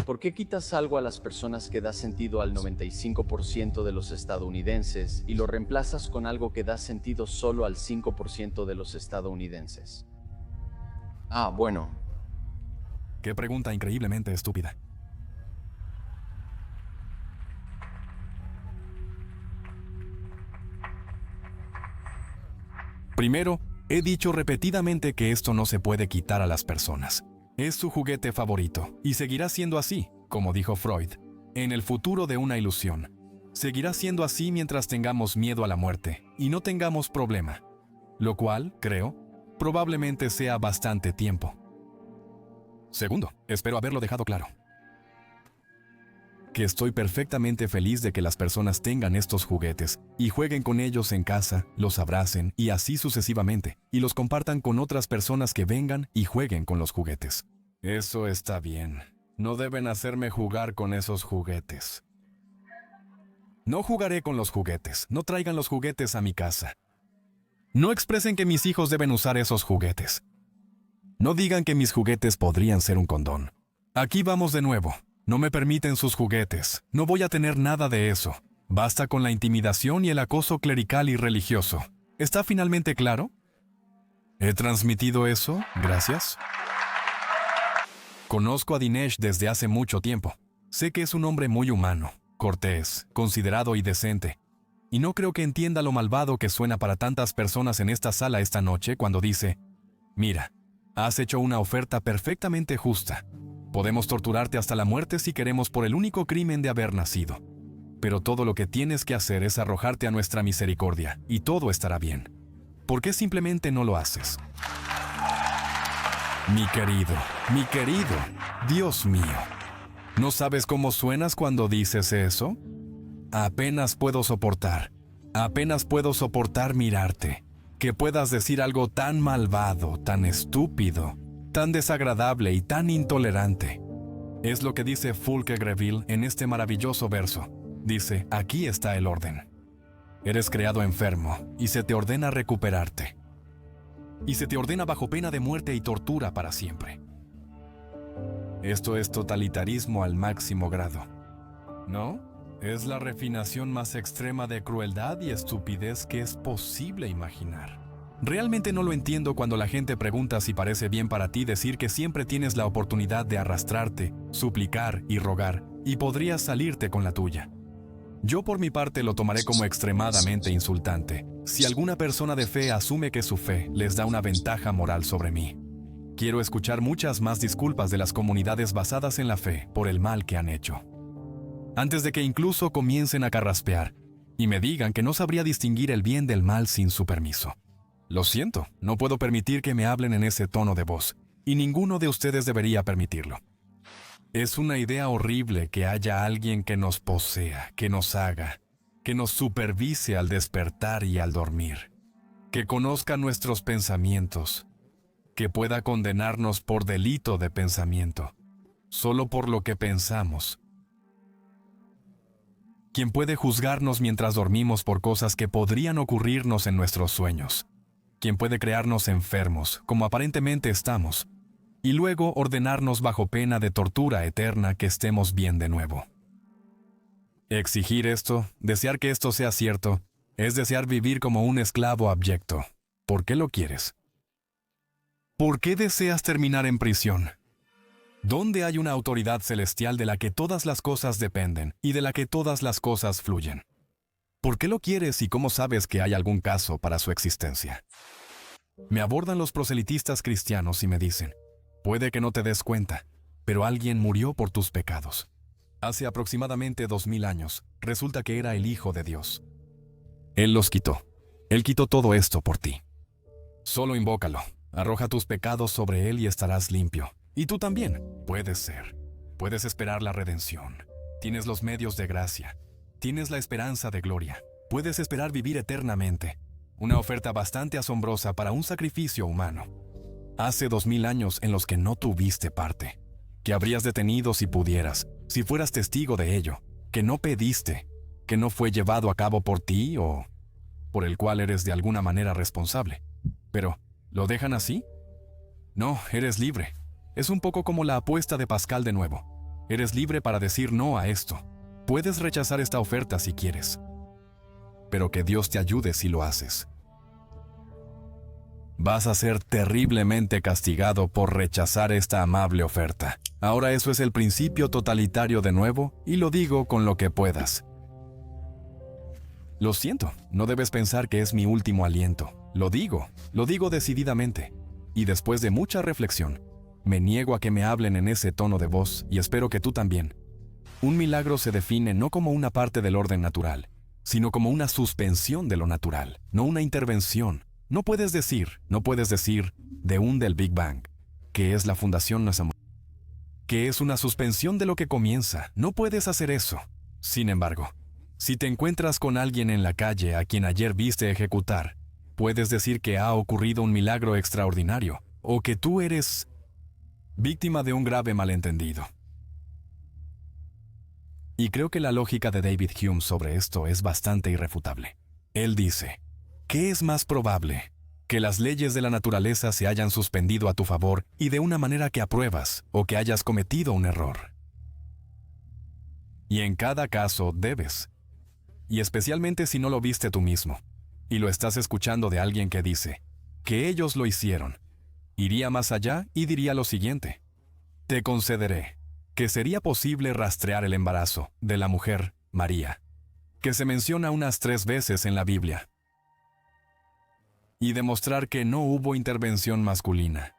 ¿Por qué quitas algo a las personas que da sentido al 95% de los estadounidenses y lo reemplazas con algo que da sentido solo al 5% de los estadounidenses? Ah, bueno. Qué pregunta increíblemente estúpida. Primero, he dicho repetidamente que esto no se puede quitar a las personas. Es su juguete favorito, y seguirá siendo así, como dijo Freud, en el futuro de una ilusión. Seguirá siendo así mientras tengamos miedo a la muerte, y no tengamos problema. Lo cual, creo, probablemente sea bastante tiempo. Segundo, espero haberlo dejado claro. Que estoy perfectamente feliz de que las personas tengan estos juguetes y jueguen con ellos en casa, los abracen y así sucesivamente, y los compartan con otras personas que vengan y jueguen con los juguetes. Eso está bien. No deben hacerme jugar con esos juguetes. No jugaré con los juguetes. No traigan los juguetes a mi casa. No expresen que mis hijos deben usar esos juguetes. No digan que mis juguetes podrían ser un condón. Aquí vamos de nuevo. No me permiten sus juguetes. No voy a tener nada de eso. Basta con la intimidación y el acoso clerical y religioso. ¿Está finalmente claro? ¿He transmitido eso? Gracias. Conozco a Dinesh desde hace mucho tiempo. Sé que es un hombre muy humano, cortés, considerado y decente. Y no creo que entienda lo malvado que suena para tantas personas en esta sala esta noche cuando dice, mira, has hecho una oferta perfectamente justa. Podemos torturarte hasta la muerte si queremos por el único crimen de haber nacido. Pero todo lo que tienes que hacer es arrojarte a nuestra misericordia, y todo estará bien. ¿Por qué simplemente no lo haces? Mi querido, Dios mío. ¿No sabes cómo suenas cuando dices eso? Apenas puedo soportar mirarte. Que puedas decir algo tan malvado, tan estúpido, tan desagradable y tan intolerante. Es lo que dice Fulke Greville en este maravilloso verso. Dice, aquí está el orden. Eres creado enfermo y se te ordena recuperarte. Y se te ordena bajo pena de muerte y tortura para siempre. Esto es totalitarismo al máximo grado, ¿no? Es la refinación más extrema de crueldad y estupidez que es posible imaginar. Realmente no lo entiendo cuando la gente pregunta si parece bien para ti decir que siempre tienes la oportunidad de arrastrarte, suplicar y rogar, y podrías salirte con la tuya. Yo por mi parte lo tomaré como extremadamente insultante, si alguna persona de fe asume que su fe les da una ventaja moral sobre mí. Quiero escuchar muchas más disculpas de las comunidades basadas en la fe por el mal que han hecho. Antes de que incluso comiencen a carraspear y me digan que no sabría distinguir el bien del mal sin su permiso. Lo siento, no puedo permitir que me hablen en ese tono de voz, y ninguno de ustedes debería permitirlo. Es una idea horrible que haya alguien que nos posea, que nos haga, que nos supervise al despertar y al dormir, que conozca nuestros pensamientos, que pueda condenarnos por delito de pensamiento, solo por lo que pensamos, quien puede juzgarnos mientras dormimos por cosas que podrían ocurrirnos en nuestros sueños, quien puede crearnos enfermos, como aparentemente estamos, y luego ordenarnos bajo pena de tortura eterna que estemos bien de nuevo. Exigir esto, desear que esto sea cierto, es desear vivir como un esclavo abyecto. ¿Por qué lo quieres? ¿Por qué deseas terminar en prisión? ¿Dónde hay una autoridad celestial de la que todas las cosas dependen y de la que todas las cosas fluyen? ¿Por qué lo quieres y cómo sabes que hay algún caso para su existencia? Me abordan los proselitistas cristianos y me dicen, puede que no te des cuenta, pero alguien murió por tus pecados. Hace aproximadamente 2000 años, resulta que era el Hijo de Dios. Él los quitó. Él quitó todo esto por ti. Solo invócalo. Arroja tus pecados sobre él y estarás limpio. Y tú también. Puedes ser. Puedes esperar la redención. Tienes los medios de gracia. Tienes la esperanza de gloria. Puedes esperar vivir eternamente. Una oferta bastante asombrosa para un sacrificio humano. Hace 2000 años en los que no tuviste parte. Que habrías detenido si pudieras, si fueras testigo de ello. Que no pediste. Que no fue llevado a cabo por ti o por el cual eres de alguna manera responsable. Pero, ¿lo dejan así? No, eres libre. Es un poco como la apuesta de Pascal de nuevo. Eres libre para decir no a esto. Puedes rechazar esta oferta si quieres. Pero que Dios te ayude si lo haces. Vas a ser terriblemente castigado por rechazar esta amable oferta. Ahora eso es el principio totalitario de nuevo, y lo digo con lo que puedas. Lo siento, no debes pensar que es mi último aliento. Lo digo decididamente. Y después de mucha reflexión, me niego a que me hablen en ese tono de voz y espero que tú también. Un milagro se define no como una parte del orden natural, sino como una suspensión de lo natural, no una intervención. No puedes decir del Big Bang, que es la fundación, que es una suspensión de lo que comienza. No puedes hacer eso. Sin embargo, si te encuentras con alguien en la calle a quien ayer viste ejecutar, puedes decir que ha ocurrido un milagro extraordinario, o que tú eres víctima de un grave malentendido. Y creo que la lógica de David Hume sobre esto es bastante irrefutable. Él dice, ¿qué es más probable? Que las leyes de la naturaleza se hayan suspendido a tu favor y de una manera que apruebas, o que hayas cometido un error. Y en cada caso debes. Y especialmente si no lo viste tú mismo, y lo estás escuchando de alguien que dice que ellos lo hicieron. Iría más allá y diría lo siguiente. Te concederé que sería posible rastrear el embarazo de la mujer María, que se menciona unas 3 veces en la Biblia, y demostrar que no hubo intervención masculina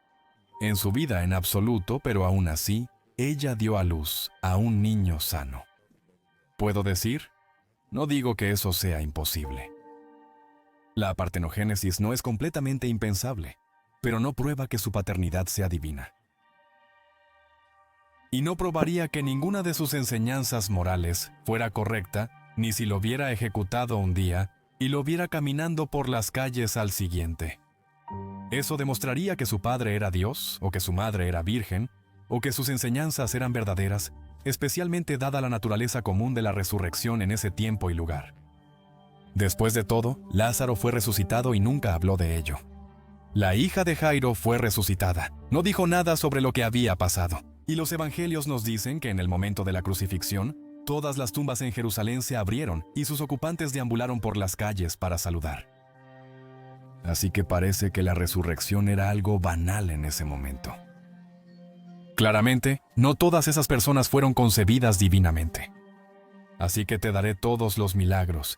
en su vida en absoluto, pero aún así, ella dio a luz a un niño sano. ¿Puedo decir? No digo que eso sea imposible. La partenogénesis no es completamente impensable, pero no prueba que su paternidad sea divina. Y no probaría que ninguna de sus enseñanzas morales fuera correcta, ni si lo viera ejecutado un día y lo viera caminando por las calles al siguiente. Eso demostraría que su padre era Dios, o que su madre era virgen, o que sus enseñanzas eran verdaderas, especialmente dada la naturaleza común de la resurrección en ese tiempo y lugar. Después de todo, Lázaro fue resucitado y nunca habló de ello. La hija de Jairo fue resucitada. No dijo nada sobre lo que había pasado. Y los evangelios nos dicen que en el momento de la crucifixión, todas las tumbas en Jerusalén se abrieron y sus ocupantes deambularon por las calles para saludar. Así que parece que la resurrección era algo banal en ese momento. Claramente, no todas esas personas fueron concebidas divinamente. Así que te daré todos los milagros,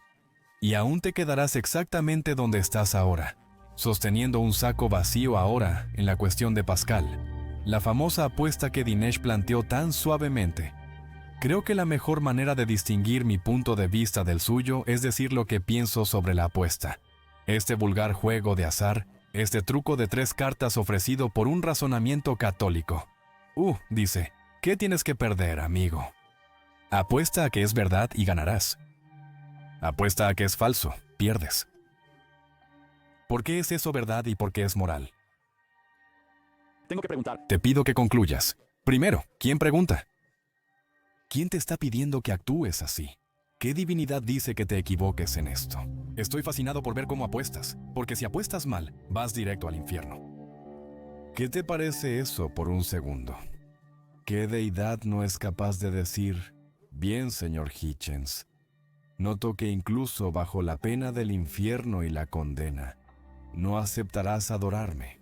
y aún te quedarás exactamente donde estás ahora, sosteniendo un saco vacío ahora en la cuestión de Pascal, la famosa apuesta que Dinesh planteó tan suavemente. Creo que la mejor manera de distinguir mi punto de vista del suyo es decir lo que pienso sobre la apuesta. Este vulgar juego de azar, este truco de 3 cartas ofrecido por un razonamiento católico. Dice, ¿qué tienes que perder, amigo? Apuesta a que es verdad y ganarás. Apuesta a que es falso, pierdes. ¿Por qué es eso verdad y por qué es moral? Tengo que preguntar. Te pido que concluyas. Primero, ¿quién pregunta? ¿Quién te está pidiendo que actúes así? ¿Qué divinidad dice que te equivoques en esto? Estoy fascinado por ver cómo apuestas, porque si apuestas mal, vas directo al infierno. ¿Qué te parece eso por un segundo? ¿Qué deidad no es capaz de decir, bien, señor Hitchens, noto que incluso bajo la pena del infierno y la condena, no aceptarás adorarme?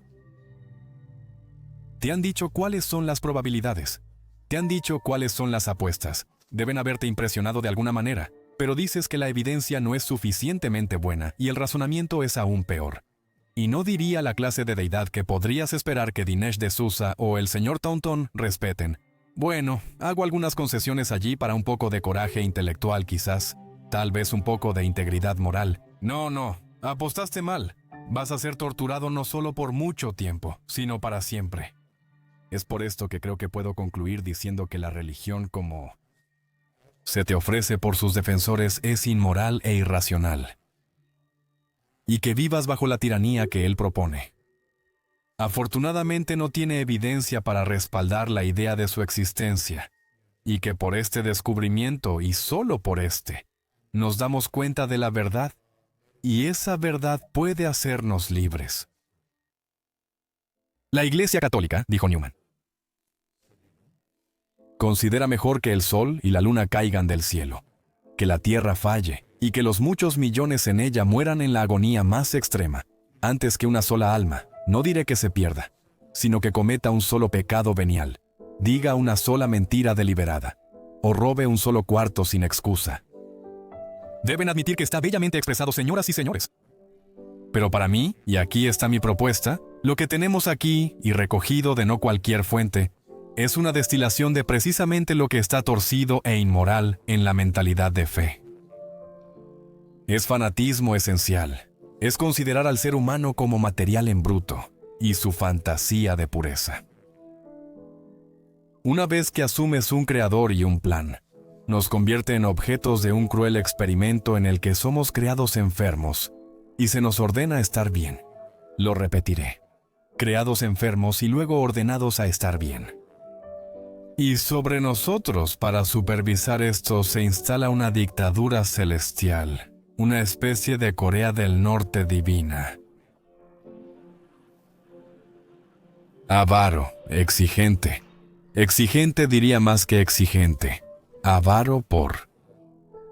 Te han dicho cuáles son las probabilidades. Te han dicho cuáles son las apuestas. Deben haberte impresionado de alguna manera, pero dices que la evidencia no es suficientemente buena y el razonamiento es aún peor. Y no diría la clase de deidad que podrías esperar que Dinesh D'Souza o el señor Taunton respeten. Bueno, hago algunas concesiones allí para un poco de coraje intelectual quizás, tal vez un poco de integridad moral. No, apostaste mal. Vas a ser torturado no solo por mucho tiempo, sino para siempre. Es por esto que creo que puedo concluir diciendo que la religión como se te ofrece por sus defensores es inmoral e irracional. Y que vivas bajo la tiranía que él propone. Afortunadamente no tiene evidencia para respaldar la idea de su existencia, y que por este descubrimiento, y solo por este, nos damos cuenta de la verdad, y esa verdad puede hacernos libres. La Iglesia Católica, dijo Newman, considera mejor que el sol y la luna caigan del cielo, que la tierra falle y que los muchos millones en ella mueran en la agonía más extrema, antes que una sola alma, no diré que se pierda, sino que cometa un solo pecado venial, diga una sola mentira deliberada, o robe un solo cuarto sin excusa. Deben admitir que está bellamente expresado, señoras y señores. Pero para mí, y aquí está mi propuesta, lo que tenemos aquí, y recogido de no cualquier fuente, es una destilación de precisamente lo que está torcido e inmoral en la mentalidad de fe. Es fanatismo esencial. Es considerar al ser humano como material en bruto y su fantasía de pureza. Una vez que asumes un creador y un plan, nos convierte en objetos de un cruel experimento en el que somos creados enfermos y se nos ordena estar bien. Lo repetiré. Creados enfermos y luego ordenados a estar bien. Y sobre nosotros, para supervisar esto, se instala una dictadura celestial, una especie de Corea del Norte divina. Avaro, exigente. Exigente diría más que exigente. Avaro por.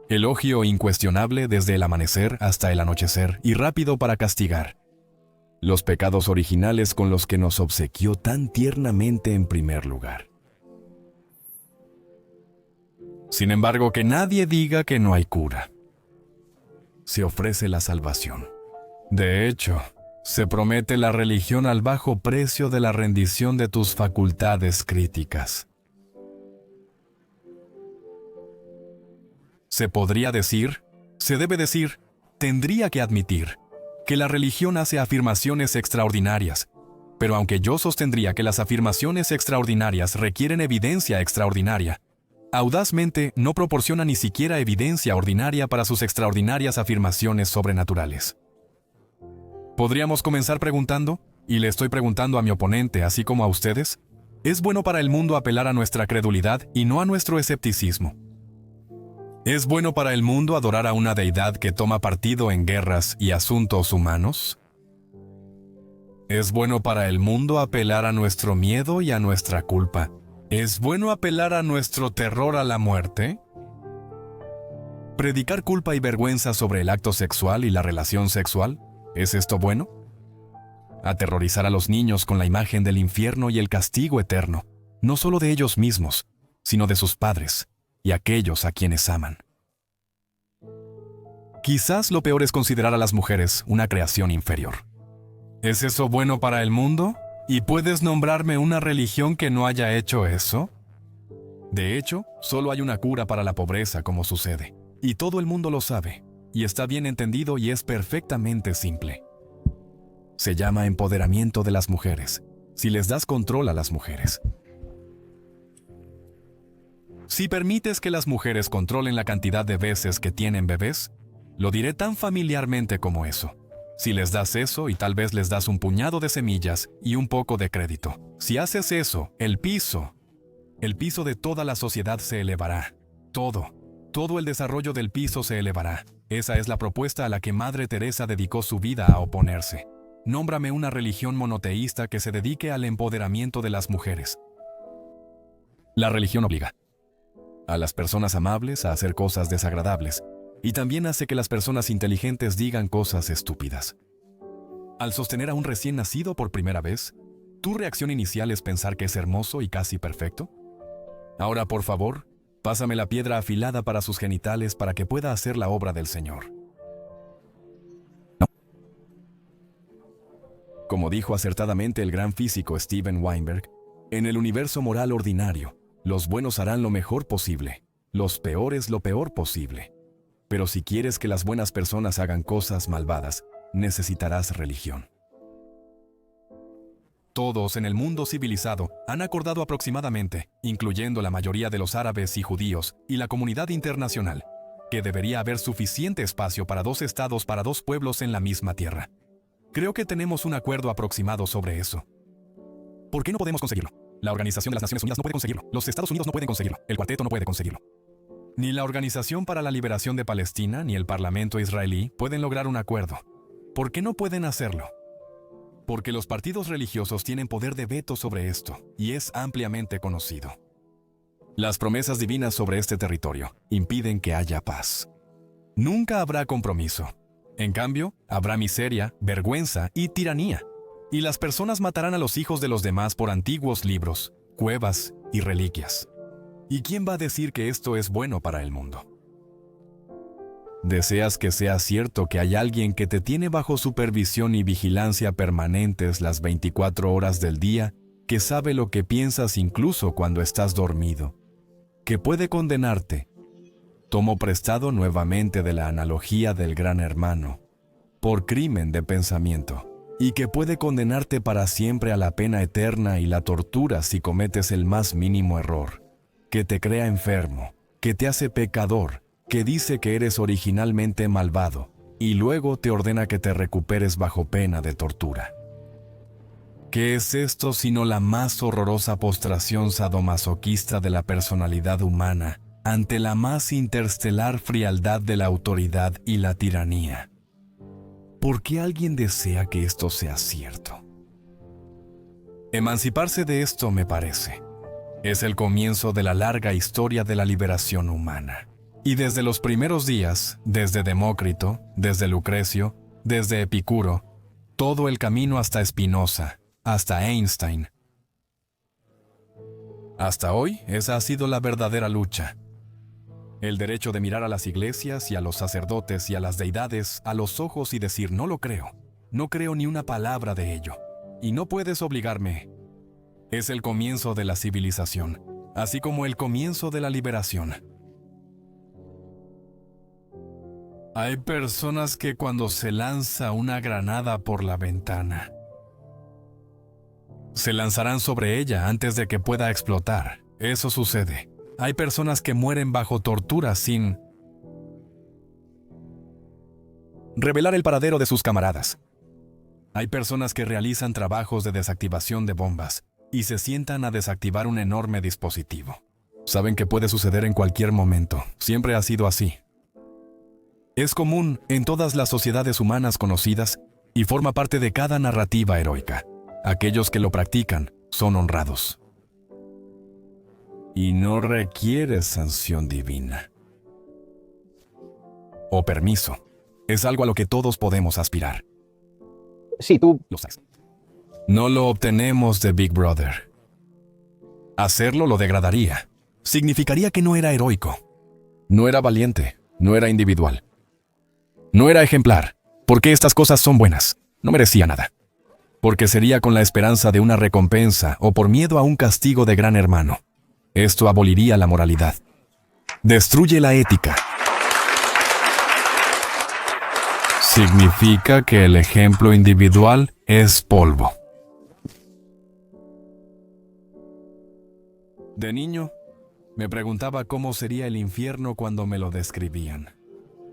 Elogio incuestionable desde el amanecer hasta el anochecer y rápido para castigar. Los pecados originales con los que nos obsequió tan tiernamente en primer lugar. Sin embargo, que nadie diga que no hay cura. Se ofrece la salvación. De hecho, se promete la religión al bajo precio de la rendición de tus facultades críticas. Se podría decir, se debe decir, tendría que admitir, que la religión hace afirmaciones extraordinarias, pero aunque yo sostendría que las afirmaciones extraordinarias requieren evidencia extraordinaria, audazmente no proporciona ni siquiera evidencia ordinaria para sus extraordinarias afirmaciones sobrenaturales. ¿Podríamos comenzar preguntando, y le estoy preguntando a mi oponente así como a ustedes? ¿Es bueno para el mundo apelar a nuestra credulidad y no a nuestro escepticismo? ¿Es bueno para el mundo adorar a una deidad que toma partido en guerras y asuntos humanos? ¿Es bueno para el mundo apelar a nuestro miedo y a nuestra culpa? ¿Es bueno apelar a nuestro terror a la muerte? ¿Predicar culpa y vergüenza sobre el acto sexual y la relación sexual? ¿Es esto bueno? Aterrorizar a los niños con la imagen del infierno y el castigo eterno, no solo de ellos mismos, sino de sus padres y aquellos a quienes aman. Quizás lo peor es considerar a las mujeres una creación inferior. ¿Es eso bueno para el mundo? ¿Y puedes nombrarme una religión que no haya hecho eso? De hecho, solo hay una cura para la pobreza, como sucede. Y todo el mundo lo sabe. Y está bien entendido y es perfectamente simple. Se llama empoderamiento de las mujeres. Si les das control a las mujeres. Si permites que las mujeres controlen la cantidad de veces que tienen bebés, lo diré tan familiarmente como eso. Si les das eso y tal vez les das un puñado de semillas y un poco de crédito. Si haces eso, el piso de toda la sociedad se elevará. Todo el desarrollo del piso se elevará. Esa es la propuesta a la que Madre Teresa dedicó su vida a oponerse. Nómbrame una religión monoteísta que se dedique al empoderamiento de las mujeres. La religión obliga a las personas amables a hacer cosas desagradables y también hace que las personas inteligentes digan cosas estúpidas. Al sostener a un recién nacido por primera vez, ¿tu reacción inicial es pensar que es hermoso y casi perfecto? Ahora, por favor, pásame la piedra afilada para sus genitales para que pueda hacer la obra del Señor. No. Como dijo acertadamente el gran físico Steven Weinberg, en el universo moral ordinario, los buenos harán lo mejor posible, los peores lo peor posible. Pero si quieres que las buenas personas hagan cosas malvadas, necesitarás religión. Todos en el mundo civilizado han acordado aproximadamente, incluyendo la mayoría de los árabes y judíos y la comunidad internacional, que debería haber suficiente espacio para 2 estados para 2 pueblos en la misma tierra. Creo que tenemos un acuerdo aproximado sobre eso. ¿Por qué no podemos conseguirlo? La Organización de las Naciones Unidas no puede conseguirlo. Los Estados Unidos no pueden conseguirlo. El Cuarteto no puede conseguirlo. Ni la Organización para la Liberación de Palestina ni el Parlamento israelí pueden lograr un acuerdo. ¿Por qué no pueden hacerlo? Porque los partidos religiosos tienen poder de veto sobre esto, y es ampliamente conocido. Las promesas divinas sobre este territorio impiden que haya paz. Nunca habrá compromiso. En cambio, habrá miseria, vergüenza y tiranía. Y las personas matarán a los hijos de los demás por antiguos libros, cuevas y reliquias. ¿Y quién va a decir que esto es bueno para el mundo? ¿Deseas que sea cierto que hay alguien que te tiene bajo supervisión y vigilancia permanentes las 24 horas del día, que sabe lo que piensas incluso cuando estás dormido, que puede condenarte? Tomo prestado nuevamente de la analogía del Gran Hermano, por crimen de pensamiento, y que puede condenarte para siempre a la pena eterna y la tortura si cometes el más mínimo error, que te crea enfermo, que te hace pecador, que dice que eres originalmente malvado, y luego te ordena que te recuperes bajo pena de tortura. ¿Qué es esto sino la más horrorosa postración sadomasoquista de la personalidad humana ante la más interestelar frialdad de la autoridad y la tiranía? ¿Por qué alguien desea que esto sea cierto? Emanciparse de esto, me parece, es el comienzo de la larga historia de la liberación humana. Y desde los primeros días, desde Demócrito, desde Lucrecio, desde Epicuro, todo el camino hasta Spinoza, hasta Einstein. Hasta hoy, esa ha sido la verdadera lucha. El derecho de mirar a las iglesias y a los sacerdotes y a las deidades a los ojos y decir no lo creo, no creo ni una palabra de ello, y no puedes obligarme. Es el comienzo de la civilización, así como el comienzo de la liberación. Hay personas que cuando se lanza una granada por la ventana, se lanzarán sobre ella antes de que pueda explotar. Eso sucede. Hay personas que mueren bajo tortura sin revelar el paradero de sus camaradas. Hay personas que realizan trabajos de desactivación de bombas y se sientan a desactivar un enorme dispositivo. Saben que puede suceder en cualquier momento. Siempre ha sido así. Es común en todas las sociedades humanas conocidas y forma parte de cada narrativa heroica. Aquellos que lo practican son honrados. Y no requiere sanción divina o permiso. Es algo a lo que todos podemos aspirar. Sí, tú Lo sabes. No lo obtenemos de Big Brother. Hacerlo lo degradaría. Significaría que no era heroico. No era valiente. No era individual. No era ejemplar. Porque estas cosas son buenas. No merecía nada. porque sería con la esperanza de una recompensa o por miedo a un castigo de gran hermano. Esto aboliría la moralidad. Destruye la ética. Significa que el ejemplo individual es polvo. De niño, me preguntaba cómo sería el infierno cuando me lo describían.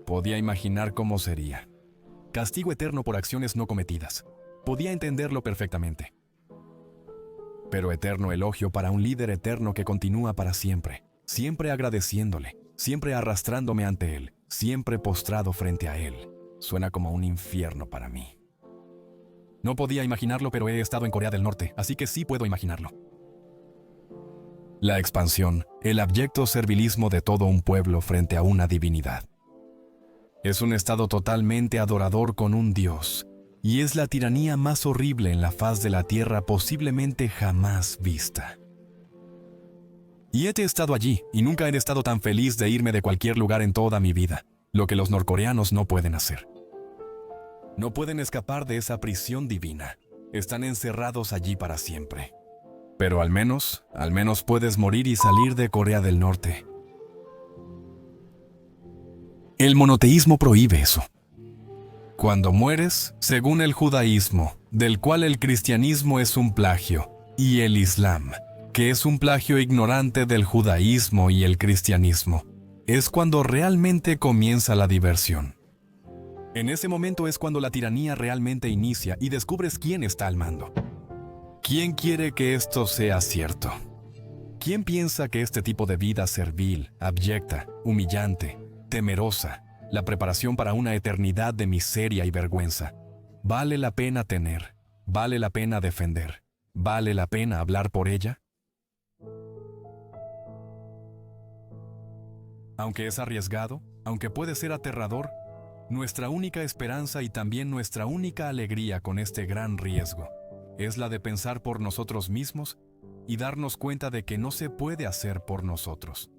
Podía imaginar cómo sería. Castigo eterno por acciones no cometidas. Podía entenderlo perfectamente. Pero eterno elogio para un líder eterno que continúa para siempre, siempre agradeciéndole, siempre arrastrándome ante él, siempre postrado frente a él. Suena como un infierno para mí. No podía imaginarlo, pero he estado en Corea del Norte, así que sí puedo imaginarlo. La expansión, el abyecto servilismo de todo un pueblo frente a una divinidad. Es un estado totalmente adorador con un Dios, y es la tiranía más horrible en la faz de la tierra posiblemente jamás vista. Y he estado allí, y nunca he estado tan feliz de irme de cualquier lugar en toda mi vida, lo que los norcoreanos no pueden hacer. No pueden escapar de esa prisión divina. Están encerrados allí para siempre. Pero al menos puedes morir y salir de Corea del Norte. El monoteísmo prohíbe eso. Cuando mueres, según el judaísmo, del cual el cristianismo es un plagio, y el islam, que es un plagio ignorante del judaísmo y el cristianismo, es cuando realmente comienza la diversión. En ese momento es cuando la tiranía realmente inicia y descubres quién está al mando. ¿Quién quiere que esto sea cierto? ¿Quién piensa que este tipo de vida servil, abyecta, humillante, temerosa, la preparación para una eternidad de miseria y vergüenza, vale la pena tener, vale la pena defender, vale la pena hablar por ella? Aunque es arriesgado, aunque puede ser aterrador, nuestra única esperanza y también nuestra única alegría con este gran riesgo es la de pensar por nosotros mismos y darnos cuenta de que no se puede hacer por nosotros.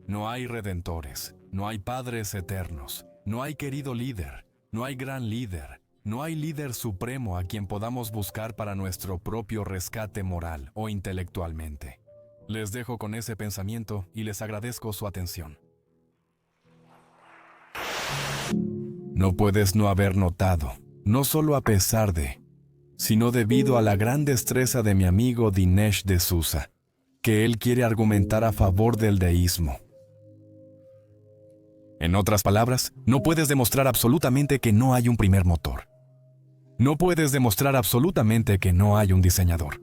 No hay redentores, no hay padres eternos, no hay querido líder, no hay gran líder, no hay líder supremo a quien podamos buscar para nuestro propio rescate moral o intelectualmente. Les dejo con ese pensamiento y les agradezco su atención. No puedes no haber notado, no solo a pesar de, sino debido a la gran destreza de mi amigo Dinesh D'Souza, que él quiere argumentar a favor del deísmo. En otras palabras, no puedes demostrar absolutamente que no hay un primer motor. No puedes demostrar absolutamente que no hay un diseñador.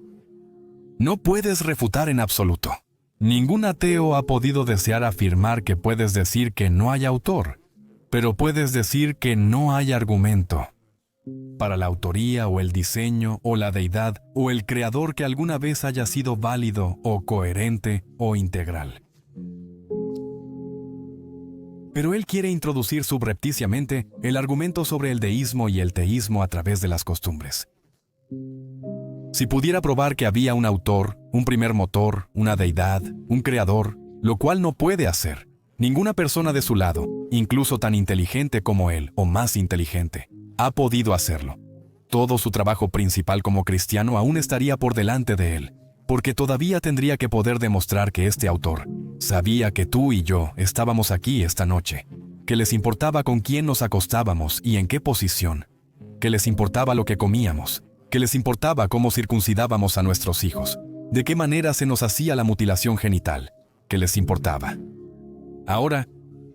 No puedes refutar en absoluto. Ningún ateo ha podido desear afirmar que puedes decir que no hay autor, pero puedes decir que no hay argumento para la autoría o el diseño o la deidad o el creador que alguna vez haya sido válido o coherente o integral. Pero él quiere introducir subrepticiamente el argumento sobre el deísmo y el teísmo a través de las costumbres. Si pudiera probar que había un autor, un primer motor, una deidad, un creador, lo cual no puede hacer, ninguna persona de su lado, incluso tan inteligente como él o más inteligente, ha podido hacerlo. Todo su trabajo principal como cristiano aún estaría por delante de él, porque todavía tendría que poder demostrar que este autor sabía que tú y yo estábamos aquí esta noche, que les importaba con quién nos acostábamos y en qué posición, que les importaba lo que comíamos, que les importaba cómo circuncidábamos a nuestros hijos, de qué manera se nos hacía la mutilación genital, que les importaba. Ahora,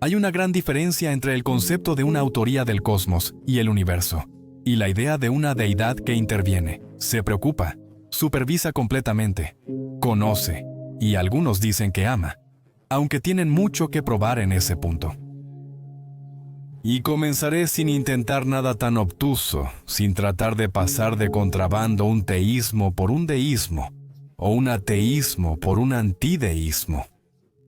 hay una gran diferencia entre el concepto de una autoría del cosmos y el universo, y la idea de una deidad que interviene, se preocupa, supervisa completamente, conoce, y algunos dicen que ama, aunque tienen mucho que probar en ese punto. Y comenzaré sin intentar nada tan obtuso, sin tratar de pasar de contrabando un teísmo por un deísmo, o un ateísmo por un antideísmo.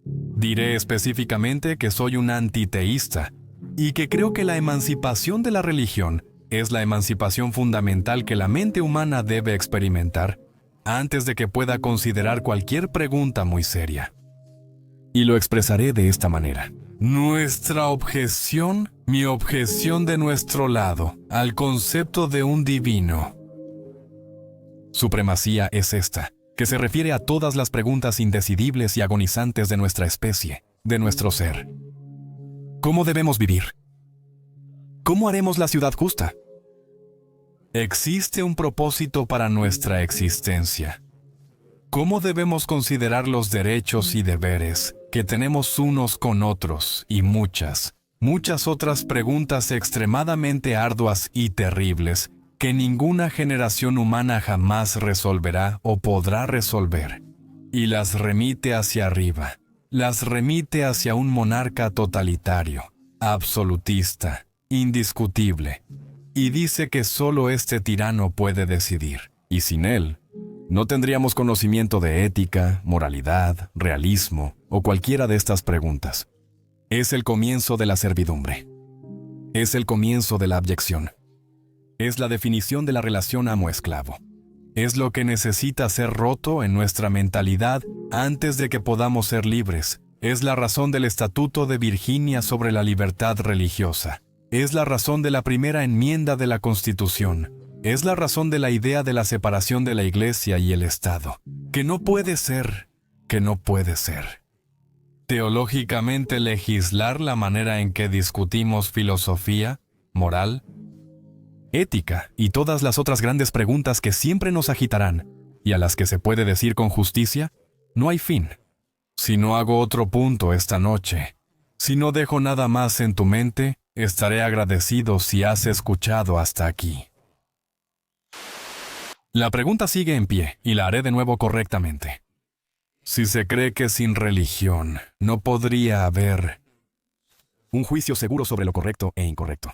Diré específicamente que soy un antiteísta, y que creo que la emancipación de la religión es la emancipación fundamental que la mente humana debe experimentar antes de que pueda considerar cualquier pregunta muy seria. Y lo expresaré de esta manera. Nuestra objeción, mi objeción de nuestro lado, al concepto de un divino, Supremacía es esta, que se refiere a todas las preguntas indecidibles y agonizantes de nuestra especie, de nuestro ser. ¿Cómo debemos vivir? ¿Cómo haremos la ciudad justa? ¿Existe un propósito para nuestra existencia? ¿Cómo debemos considerar los derechos y deberes que tenemos unos con otros y muchas otras preguntas extremadamente arduas y terribles que ninguna generación humana jamás resolverá o podrá resolver? Y las remite hacia arriba, las remite hacia un monarca totalitario, absolutista, indiscutible, y dice que solo este tirano puede decidir, y sin él, no tendríamos conocimiento de ética, moralidad, realismo o cualquiera de estas preguntas. Es el comienzo de la servidumbre. Es el comienzo de la abyección. Es la definición de la relación amo-esclavo. Es lo que necesita ser roto en nuestra mentalidad antes de que podamos ser libres. Es la razón del Estatuto de Virginia sobre la libertad religiosa. Es la razón de la primera enmienda de la Constitución. Es la razón de la idea de la separación de la Iglesia y el Estado. Que no puede ser. Teológicamente legislar la manera en que discutimos filosofía, moral, ética y todas las otras grandes preguntas que siempre nos agitarán y a las que se puede decir con justicia, no hay fin. Si no hago otro punto esta noche, si no dejo nada más en tu mente, estaré agradecido si has escuchado hasta aquí. La pregunta sigue en pie y la haré de nuevo correctamente. Si se cree que sin religión no podría haber un juicio seguro sobre lo correcto e incorrecto,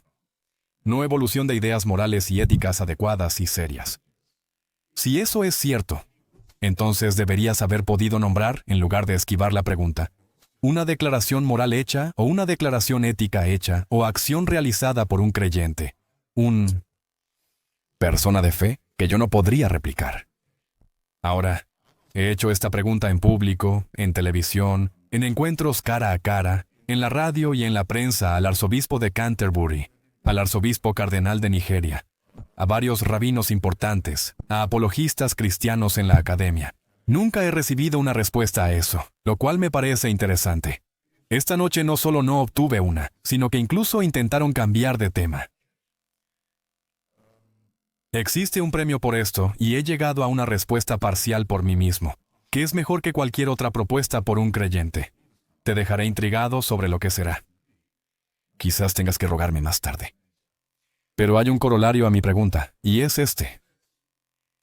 no evolución de ideas morales y éticas adecuadas y serias. Si eso es cierto, entonces deberías haber podido nombrar, en lugar de esquivar la pregunta, una declaración moral hecha o una declaración ética hecha o acción realizada por un creyente, un persona de fe que yo no podría replicar. Ahora, he hecho esta pregunta en público, en televisión, en encuentros cara a cara, en la radio y en la prensa al arzobispo de Canterbury, al arzobispo cardenal de Nigeria, a varios rabinos importantes, a apologistas cristianos en la academia. Nunca he recibido una respuesta a eso, lo cual me parece interesante. Esta noche no solo no obtuve una, sino que incluso intentaron cambiar de tema. Existe un premio por esto y he llegado a una respuesta parcial por mí mismo, que es mejor que cualquier otra propuesta por un creyente. Te dejaré intrigado sobre lo que será. Quizás tengas que rogarme más tarde. Pero hay un corolario a mi pregunta, y es este.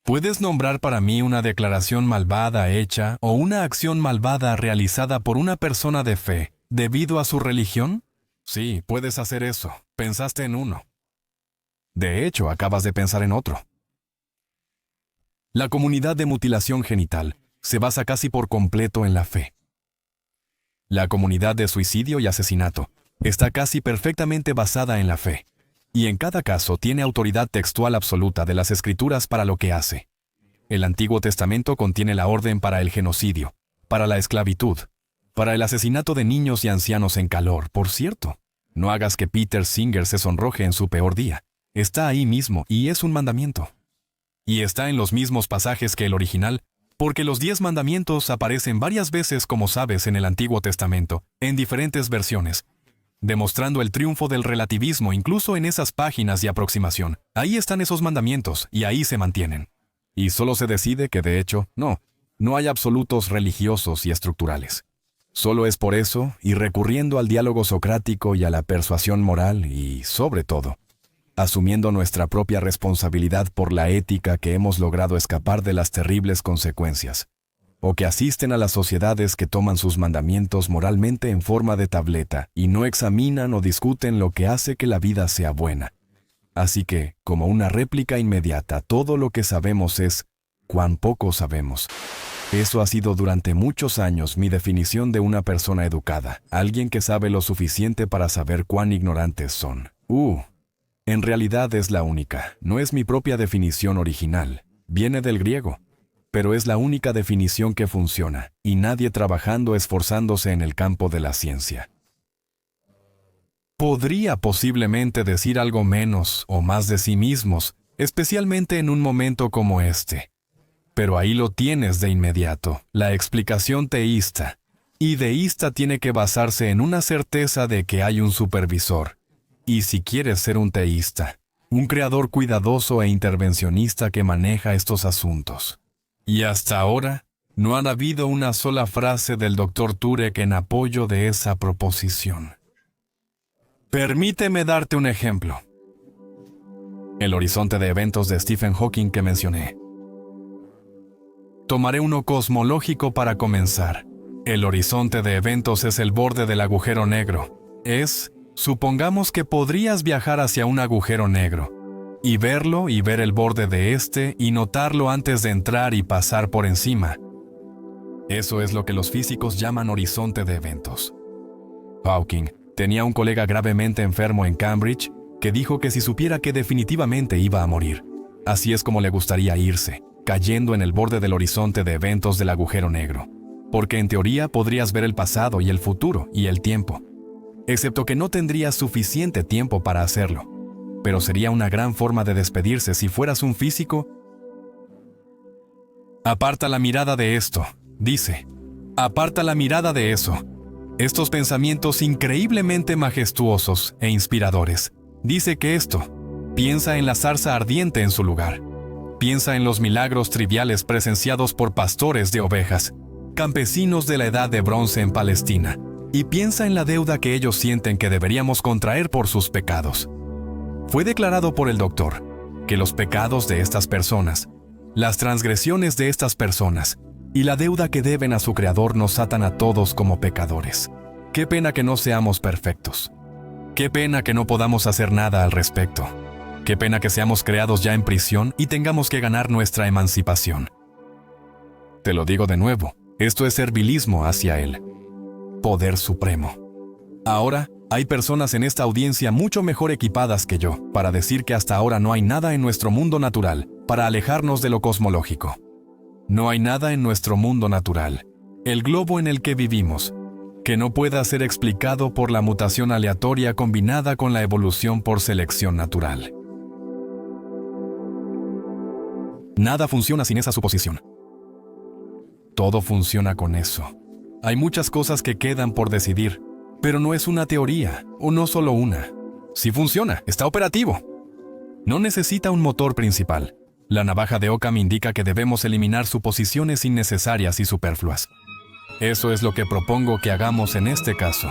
¿Puedes nombrar para mí una declaración malvada hecha o una acción malvada realizada por una persona de fe debido a su religión? Sí, puedes hacer eso. Pensaste en uno. De hecho, acabas de pensar en otro. La comunidad de mutilación genital se basa casi por completo en la fe. La comunidad de suicidio y asesinato está casi perfectamente basada en la fe, y en cada caso tiene autoridad textual absoluta de las Escrituras para lo que hace. El Antiguo Testamento contiene la orden para el genocidio, para la esclavitud, para el asesinato de niños y ancianos en calor, por cierto. No hagas que Peter Singer se sonroje en su peor día. Está ahí mismo y es un mandamiento. Y está en los mismos pasajes que el original, porque los 10 mandamientos aparecen varias veces, como sabes, en el Antiguo Testamento, en diferentes versiones, demostrando el triunfo del relativismo incluso en esas páginas de aproximación. Ahí están esos mandamientos y ahí se mantienen. Y solo se decide que, de hecho, no hay absolutos religiosos y estructurales. Solo es por eso, y recurriendo al diálogo socrático y a la persuasión moral y, sobre todo, asumiendo nuestra propia responsabilidad por la ética que hemos logrado escapar de las terribles consecuencias, o que asisten a las sociedades que toman sus mandamientos moralmente en forma de tableta y no examinan o discuten lo que hace que la vida sea buena. Así que, como una réplica inmediata, todo lo que sabemos es cuán poco sabemos. Eso ha sido durante muchos años mi definición de una persona educada, alguien que sabe lo suficiente para saber cuán ignorantes son. En realidad es la única, no es mi propia definición original, viene del griego, pero es la única definición que funciona, y nadie trabajando esforzándose en el campo de la ciencia podría posiblemente decir algo menos o más de sí mismos, especialmente en un momento como este, Pero ahí lo tienes de inmediato, la explicación teísta. Y deísta tiene que basarse en una certeza de que hay un supervisor. Y si quieres ser un teísta, un creador cuidadoso e intervencionista que maneja estos asuntos. Y hasta ahora, no ha habido una sola frase del Dr. Turek en apoyo de esa proposición. Permíteme darte un ejemplo. El horizonte de eventos de Stephen Hawking que mencioné. Tomaré uno cosmológico para comenzar. El horizonte de eventos es el borde del agujero negro. Supongamos que podrías viajar hacia un agujero negro, y verlo y ver el borde de este y notarlo antes de entrar y pasar por encima. Eso es lo que los físicos llaman horizonte de eventos. Hawking tenía un colega gravemente enfermo en Cambridge que dijo que si supiera que definitivamente iba a morir, así es como le gustaría irse, cayendo en el borde del horizonte de eventos del agujero negro. Porque en teoría podrías ver el pasado y el futuro y el tiempo, excepto que no tendrías suficiente tiempo para hacerlo. Pero sería una gran forma de despedirse si fueras un físico. Aparta la mirada de esto, dice. Aparta la mirada de eso. Estos pensamientos increíblemente majestuosos e inspiradores. Dice que esto. Piensa en la zarza ardiente en su lugar. Piensa en los milagros triviales presenciados por pastores de ovejas, campesinos de la edad de bronce en Palestina, y piensa en la deuda que ellos sienten que deberíamos contraer por sus pecados. Fue declarado por el doctor que los pecados de estas personas, las transgresiones de estas personas y la deuda que deben a su Creador nos atan a todos como pecadores. Qué pena que no seamos perfectos. Qué pena que no podamos hacer nada al respecto. Qué pena que seamos creados ya en prisión y tengamos que ganar nuestra emancipación. Te lo digo de nuevo, esto es servilismo hacia Él. Poder supremo. Ahora, hay personas en esta audiencia mucho mejor equipadas que yo para decir que hasta ahora no hay nada en nuestro mundo natural para alejarnos de lo cosmológico. No hay nada en nuestro mundo natural, el globo en el que vivimos, que no pueda ser explicado por la mutación aleatoria combinada con la evolución por selección natural. Nada funciona sin esa suposición. Todo funciona con eso. Hay muchas cosas que quedan por decidir, pero no es una teoría, o no solo una. Sí funciona, está operativo. No necesita un motor principal. La navaja de Occam indica que debemos eliminar suposiciones innecesarias y superfluas. Eso es lo que propongo que hagamos en este caso.